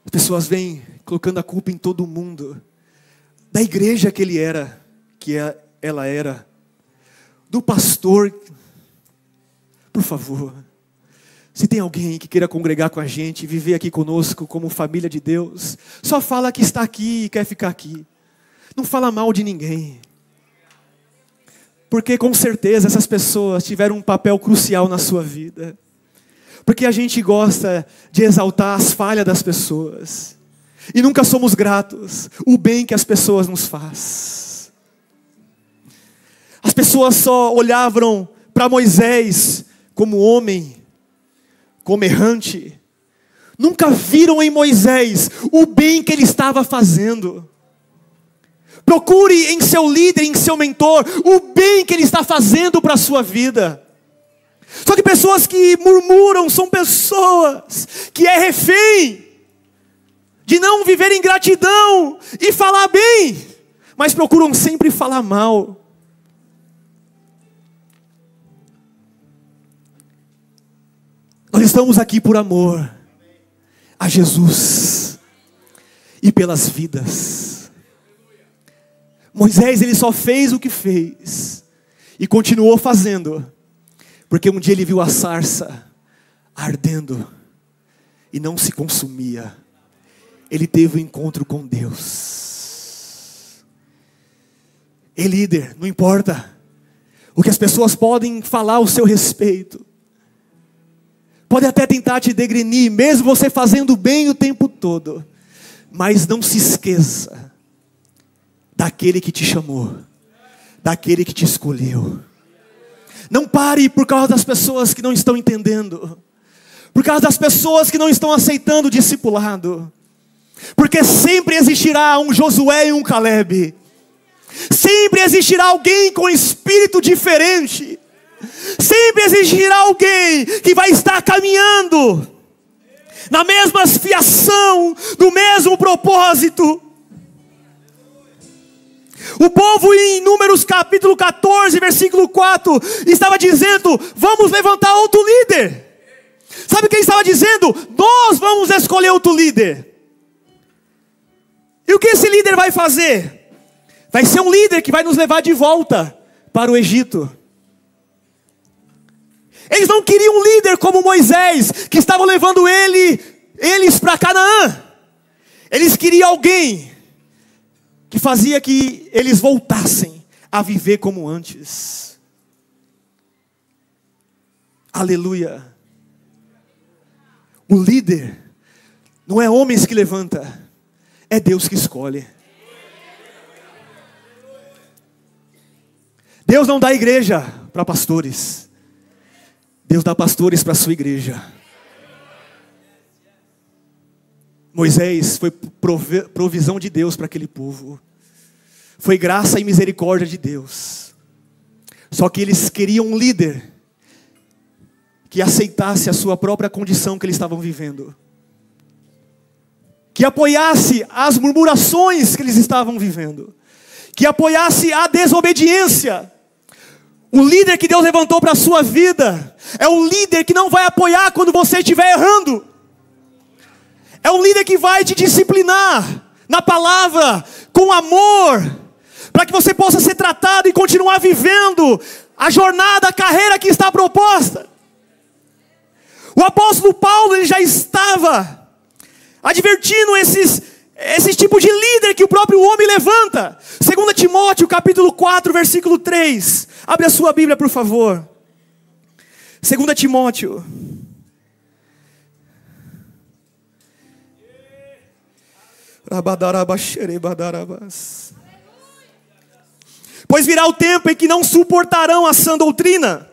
As pessoas vêm colocando a culpa em todo mundo, da igreja que ela era, do pastor. Por favor, se tem alguém que queira congregar com a gente, viver aqui conosco como família de Deus, só fala que está aqui e quer ficar aqui. Não fala mal de ninguém. Porque com certeza essas pessoas tiveram um papel crucial na sua vida. Porque a gente gosta de exaltar as falhas das pessoas. E nunca somos gratos o bem que as pessoas nos fazem. As pessoas só olhavam para Moisés como homem, como errante. Nunca viram em Moisés o bem que ele estava fazendo. Procure em seu líder, em seu mentor, o bem que ele está fazendo para a sua vida. Só que pessoas que murmuram são pessoas que é refém de não viver em gratidão e falar bem, mas procuram sempre falar mal. Nós estamos aqui por amor a Jesus e pelas vidas. Moisés, ele só fez o que fez e continuou fazendo, porque um dia ele viu a sarça ardendo e não se consumia. Ele teve um encontro com Deus. Ei, líder, não importa o que as pessoas podem falar ao seu respeito, pode até tentar te degrenir, mesmo você fazendo bem o tempo todo, mas não se esqueça daquele que te chamou, daquele que te escolheu. Não pare por causa das pessoas que não estão entendendo, por causa das pessoas que não estão aceitando o discipulado, porque sempre existirá um Josué e um Caleb, sempre existirá alguém com espírito diferente, sempre existirá alguém que vai estar caminhando na mesma fiação, no mesmo propósito. O povo em Números capítulo 14, versículo 4, estava dizendo: vamos levantar outro líder. Sabe o que ele estava dizendo? Nós vamos escolher outro líder. E o que esse líder vai fazer? Vai ser um líder que vai nos levar de volta para o Egito. Eles não queriam um líder como Moisés, que estavam levando eles para Canaã. Eles queriam alguém que fazia que eles voltassem a viver como antes. Aleluia. O líder não é homens que levanta, é Deus que escolhe. Deus não dá igreja para pastores, Deus dá pastores para a sua igreja. Moisés foi provisão de Deus para aquele povo, foi graça e misericórdia de Deus. Só que eles queriam um líder que aceitasse a sua própria condição que eles estavam vivendo, que apoiasse as murmurações que eles estavam vivendo, que apoiasse a desobediência. O líder que Deus levantou para a sua vida é um líder que não vai apoiar quando você estiver errando. É um líder que vai te disciplinar na palavra, com amor, para que você possa ser tratado e continuar vivendo a jornada, a carreira que está proposta. O apóstolo Paulo, ele já estava advertindo esse tipo de líder que o próprio homem levanta. 2 Timóteo capítulo 4, versículo 3. Abre a sua Bíblia, por favor. 2 Timóteo. Pois virá o tempo em que não suportarão a sã doutrina.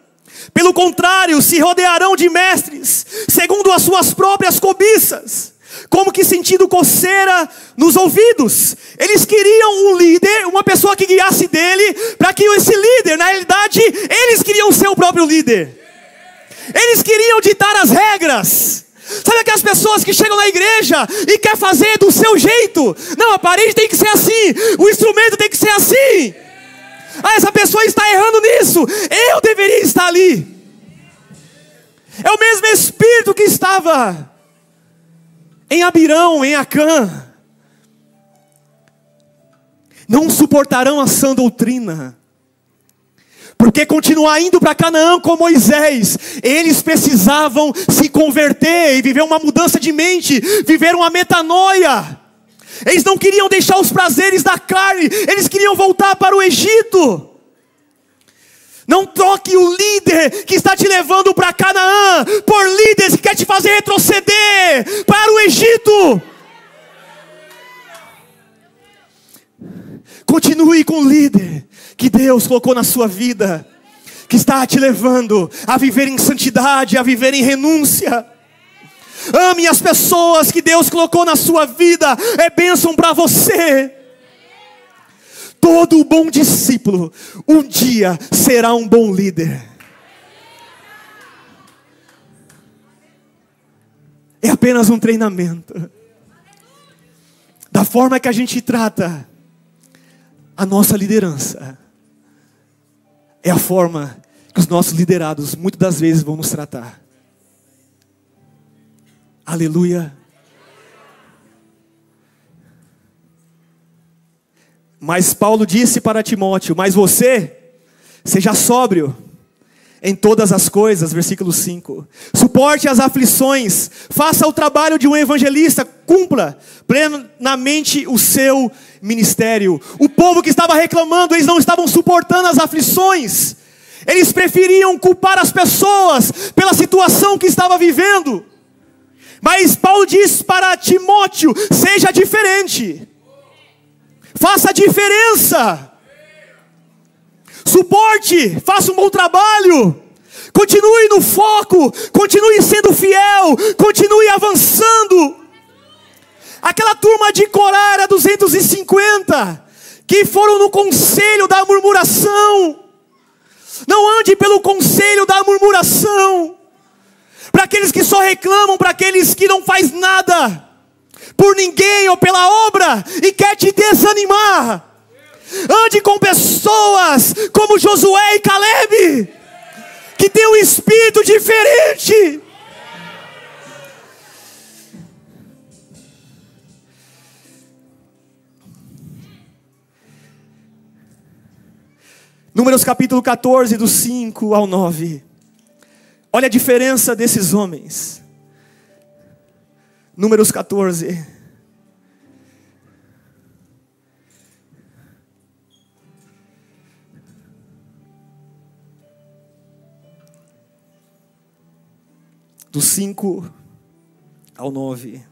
Pelo contrário, se rodearão de mestres, segundo as suas próprias cobiças, como que sentindo coceira nos ouvidos. Eles queriam um líder, uma pessoa que guiasse dele, para que esse líder, na realidade, eles queriam ser o próprio líder. Eles queriam ditar as regras. Sabe aquelas pessoas que chegam na igreja e quer fazer do seu jeito? Não, a parede tem que ser assim, o instrumento tem que ser assim. Ah, essa pessoa está errando nisso, eu deveria estar ali. É o mesmo espírito que estava em Abirão, em Acã. Não suportarão a sã doutrina, porque continuar indo para Canaã com Moisés, eles precisavam se converter e viver uma mudança de mente, viver uma metanoia. Eles não queriam deixar os prazeres da carne, eles queriam voltar para o Egito. Não troque o líder que está te levando para Canaã por líderes que quer te fazer retroceder para o Egito. Continue com o líder que Deus colocou na sua vida, que está te levando a viver em santidade, a viver em renúncia. Ame as pessoas que Deus colocou na sua vida, é bênção para você. Todo bom discípulo um dia será um bom líder. É apenas um treinamento. Da forma que a gente trata a nossa liderança, é a forma que os nossos liderados muitas das vezes vão nos tratar. Aleluia. Mas Paulo disse para Timóteo: mas você, seja sóbrio em todas as coisas, versículo 5. Suporte as aflições, faça o trabalho de um evangelista, cumpra plenamente o seu ministério. O povo que estava reclamando, eles não estavam suportando as aflições. Eles preferiam culpar as pessoas pela situação que estava vivendo. Mas Paulo diz para Timóteo: seja diferente. Faça a diferença. Suporte, faça um bom trabalho. Continue no foco, continue sendo fiel, continue avançando. Aquela turma de Corá era 250, que foram no conselho da murmuração. Não ande pelo conselho da murmuração. Para aqueles que só reclamam, para aqueles que não faz nada por ninguém ou pela obra e quer te desanimar. Ande com pessoas como Josué e Caleb, que tem um espírito diferente. Números capítulo 14, do 5 ao 9. Olha a diferença desses homens. Números 14. Do 5 ao 9.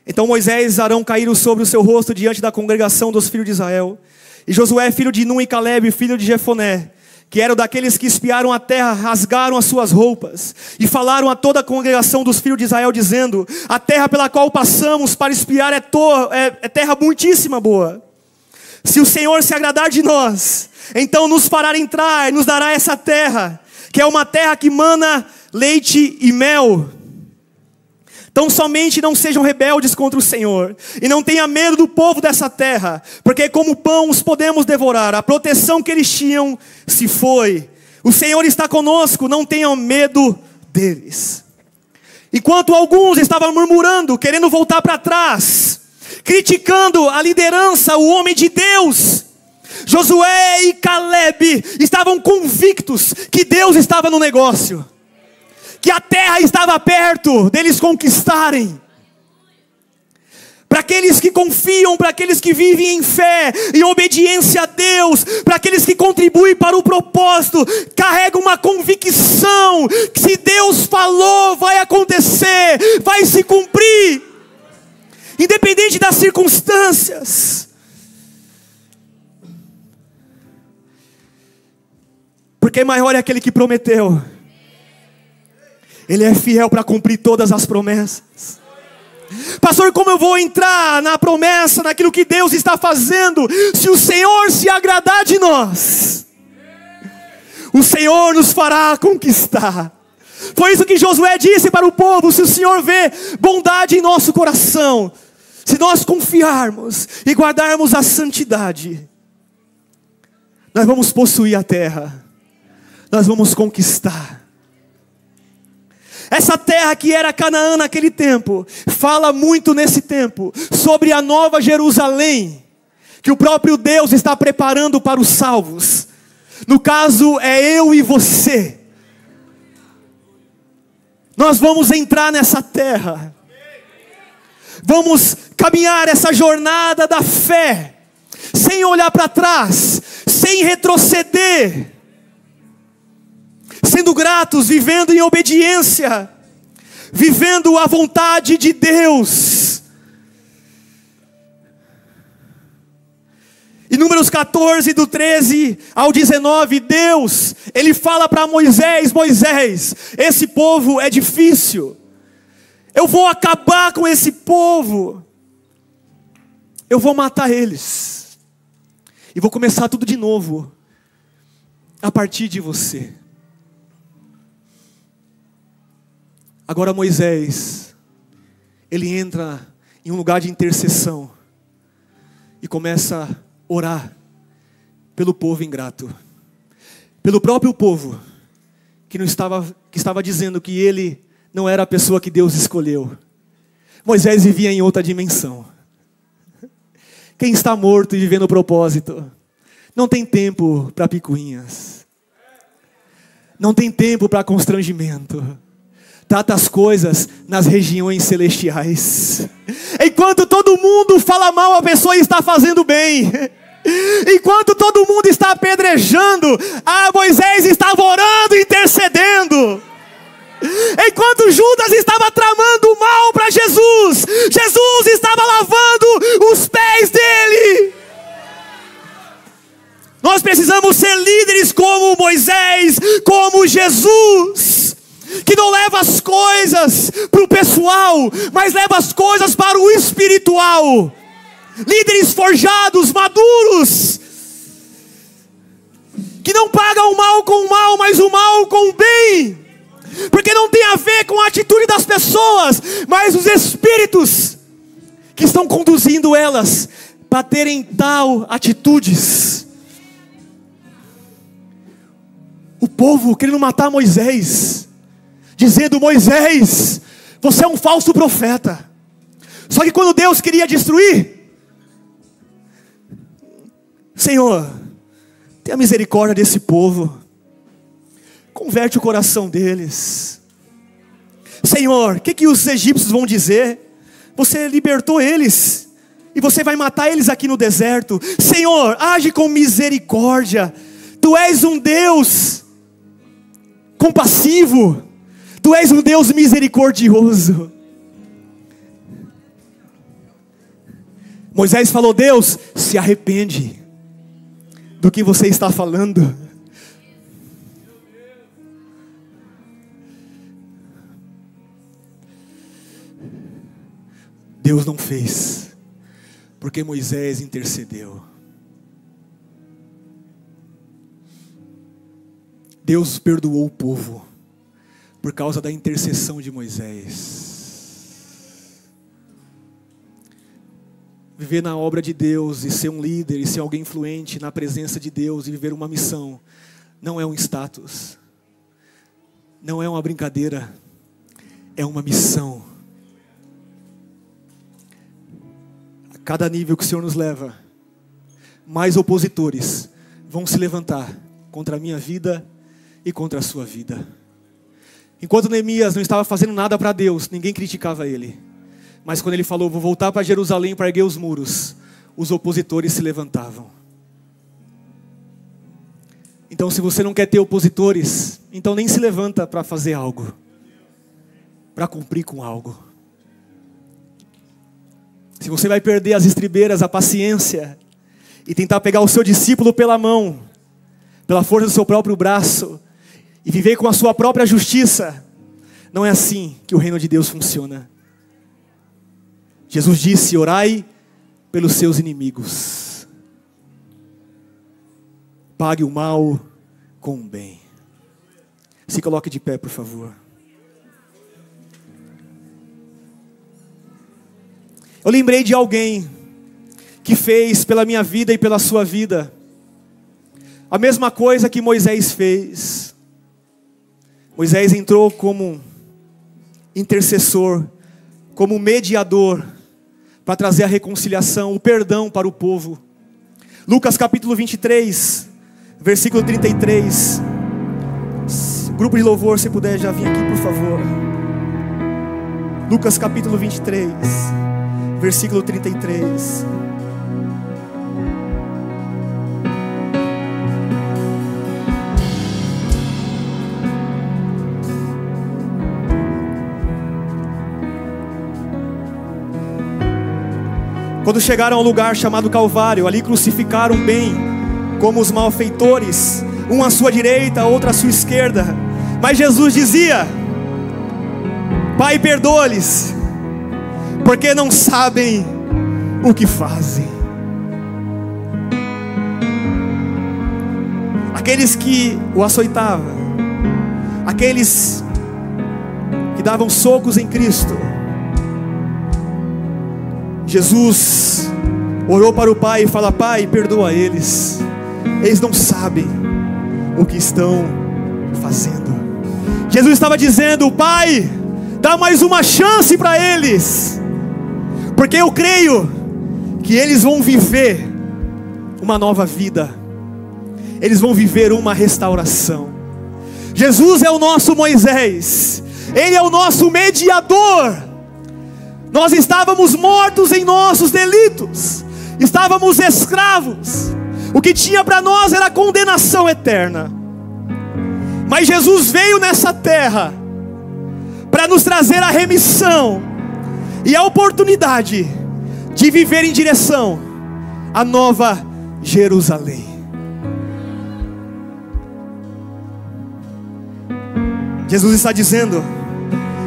Então Moisés e Arão caíram sobre o seu rosto diante da congregação dos filhos de Israel. E Josué, filho de Nun, e Caleb, filho de Jefoné, que eram daqueles que espiaram a terra, rasgaram as suas roupas e falaram a toda a congregação dos filhos de Israel, dizendo: a terra pela qual passamos para espiar é terra muitíssima boa. Se o Senhor se agradar de nós, então nos fará entrar, nos dará essa terra, que é uma terra que mana leite e mel. Então somente não sejam rebeldes contra o Senhor, e não tenha medo do povo dessa terra, porque como pão os podemos devorar. A proteção que eles tinham se foi. O Senhor está conosco, não tenham medo deles. Enquanto alguns estavam murmurando, querendo voltar para trás, criticando a liderança, o homem de Deus, Josué e Caleb estavam convictos que Deus estava no negócio, que a terra estava perto deles conquistarem. Para aqueles que confiam, para aqueles que vivem em fé, em obediência a Deus, para aqueles que contribuem para o propósito, carregam uma convicção que se Deus falou, vai acontecer, vai se cumprir, independente das circunstâncias. Porque maior é aquele que prometeu. Ele é fiel para cumprir todas as promessas. Pastor, como eu vou entrar na promessa, naquilo que Deus está fazendo, se o Senhor se agradar de nós? O Senhor nos fará conquistar. Foi isso que Josué disse para o povo: se o Senhor vê bondade em nosso coração, se nós confiarmos e guardarmos a santidade, nós vamos possuir a terra, nós vamos conquistar. Essa terra que era Canaã naquele tempo, fala muito nesse tempo sobre a nova Jerusalém, que o próprio Deus está preparando para os salvos. No caso é eu e você. Nós vamos entrar nessa terra, vamos caminhar essa jornada da fé, sem olhar para trás, sem retroceder, sendo gratos, vivendo em obediência, vivendo a vontade de Deus. Em Números 14, do 13 ao 19, Deus, Ele fala para Moisés: Moisés, esse povo é difícil, eu vou acabar com esse povo, eu vou matar eles. E vou começar tudo de novo, a partir de você. Agora Moisés, ele entra em um lugar de intercessão e começa a orar pelo povo ingrato, pelo próprio povo que estava dizendo que ele não era a pessoa que Deus escolheu. Moisés vivia em outra dimensão. Quem está morto e vivendo o propósito não tem tempo para picuinhas, não tem tempo para constrangimento. Trata as coisas nas regiões celestiais. Enquanto todo mundo fala mal, a pessoa está fazendo bem. Enquanto todo mundo está apedrejando, Moisés estava orando e intercedendo. Enquanto Judas estava tramando mal para Jesus, Jesus estava lavando os pés dele. Nós precisamos ser líderes como Moisés, como Jesus, que não leva as coisas para o pessoal, mas leva as coisas para o espiritual. Líderes forjados, maduros, que não pagam o mal com o mal, mas o mal com o bem, porque não tem a ver com a atitude das pessoas, mas os espíritos que estão conduzindo elas para terem tal atitudes. O povo querendo matar Moisés, dizendo: Moisés, você é um falso profeta. Só que quando Deus queria destruir, Senhor, tenha misericórdia desse povo, converte o coração deles. Senhor, o que os egípcios vão dizer? Você libertou eles e você vai matar eles aqui no deserto. Senhor, age com misericórdia. Tu és um Deus compassivo, Tu és um Deus misericordioso. Moisés falou: Deus, se arrepende do que você está falando. Deus não fez, porque Moisés intercedeu. Deus perdoou o povo por causa da intercessão de Moisés. Viver na obra de Deus e ser um líder e ser alguém influente na presença de Deus e viver uma missão não é um status, não é uma brincadeira, é uma missão. A cada nível que o Senhor nos leva, mais opositores vão se levantar contra a minha vida e contra a sua vida. Enquanto Neemias não estava fazendo nada para Deus, ninguém criticava ele. Mas quando ele falou: vou voltar para Jerusalém para erguer os muros, os opositores se levantavam. Então, se você não quer ter opositores, então nem se levanta para fazer algo, para cumprir com algo. Se você vai perder as estribeiras, a paciência, e tentar pegar o seu discípulo pela mão, pela força do seu próprio braço, e viver com a sua própria justiça, não é assim que o reino de Deus funciona. Jesus disse: orai pelos seus inimigos. Pague o mal com o bem. Se coloque de pé, por favor. Eu lembrei de alguém que fez pela minha vida e pela sua vida a mesma coisa que Moisés fez. Moisés entrou como intercessor, como mediador, para trazer a reconciliação, o perdão para o povo. Lucas capítulo 23, versículo 33. Grupo de louvor, se puder já vir aqui, por favor. Lucas capítulo 23, versículo 33. Quando chegaram ao lugar chamado Calvário, ali crucificaram bem como os malfeitores, um à sua direita, outro à sua esquerda. Mas Jesus dizia: Pai, perdoa-lhes, porque não sabem o que fazem. Aqueles que o açoitavam, aqueles que davam socos em Cristo, Jesus orou para o Pai e fala: Pai, perdoa eles não sabem o que estão fazendo. Jesus estava dizendo: Pai, dá mais uma chance para eles, porque eu creio que eles vão viver uma nova vida, eles vão viver uma restauração. Jesus é o nosso Moisés, Ele é o nosso mediador. Nós estávamos mortos em nossos delitos, estávamos escravos, o que tinha para nós era condenação eterna. Mas Jesus veio nessa terra para nos trazer a remissão e a oportunidade de viver em direção à nova Jerusalém. Jesus está dizendo: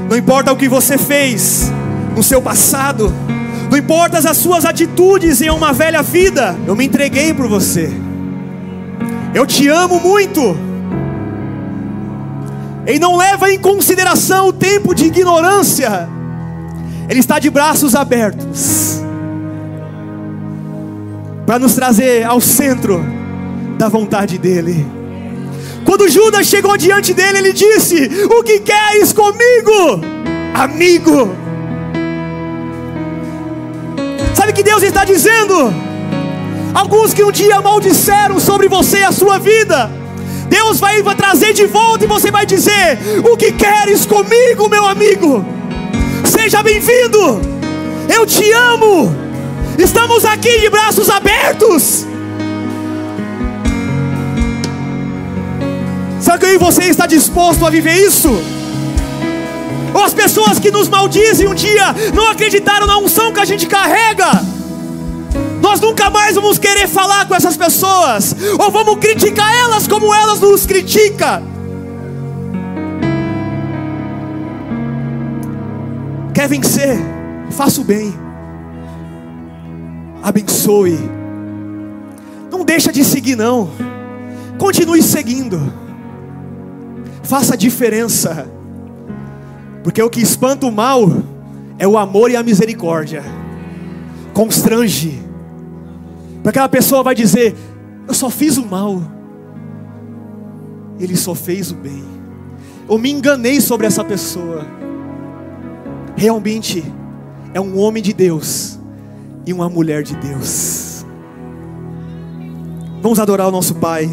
não importa o que você fez no seu passado, não importa as suas atitudes em uma velha vida, eu me entreguei por você, eu te amo muito. Ele não leva em consideração o tempo de ignorância, Ele está de braços abertos para nos trazer ao centro da vontade dEle. Quando Judas chegou diante dele, ele disse: o que queres comigo, amigo? Sabe o que Deus está dizendo? Alguns que um dia maldisseram sobre você e a sua vida, Deus vai trazer de volta e você vai dizer: o que queres comigo, meu amigo? Seja bem-vindo, eu te amo, estamos aqui de braços abertos. Será que eu e você está disposto a viver isso? Ou as pessoas que nos maldizem um dia não acreditaram na unção que a gente carrega, nós nunca mais vamos querer falar com essas pessoas, ou vamos criticar elas como elas nos criticam? Quer vencer? Faça o bem, abençoe, não deixa de seguir não, continue seguindo. Faça a diferença, porque o que espanta o mal é o amor e a misericórdia. Constrange, porque aquela pessoa vai dizer: eu só fiz o mal, ele só fez o bem. Eu me enganei sobre essa pessoa. Realmente é um homem de Deus e uma mulher de Deus. Vamos adorar o nosso Pai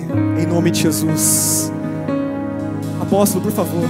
em nome de Jesus. Apóstolo, por favor.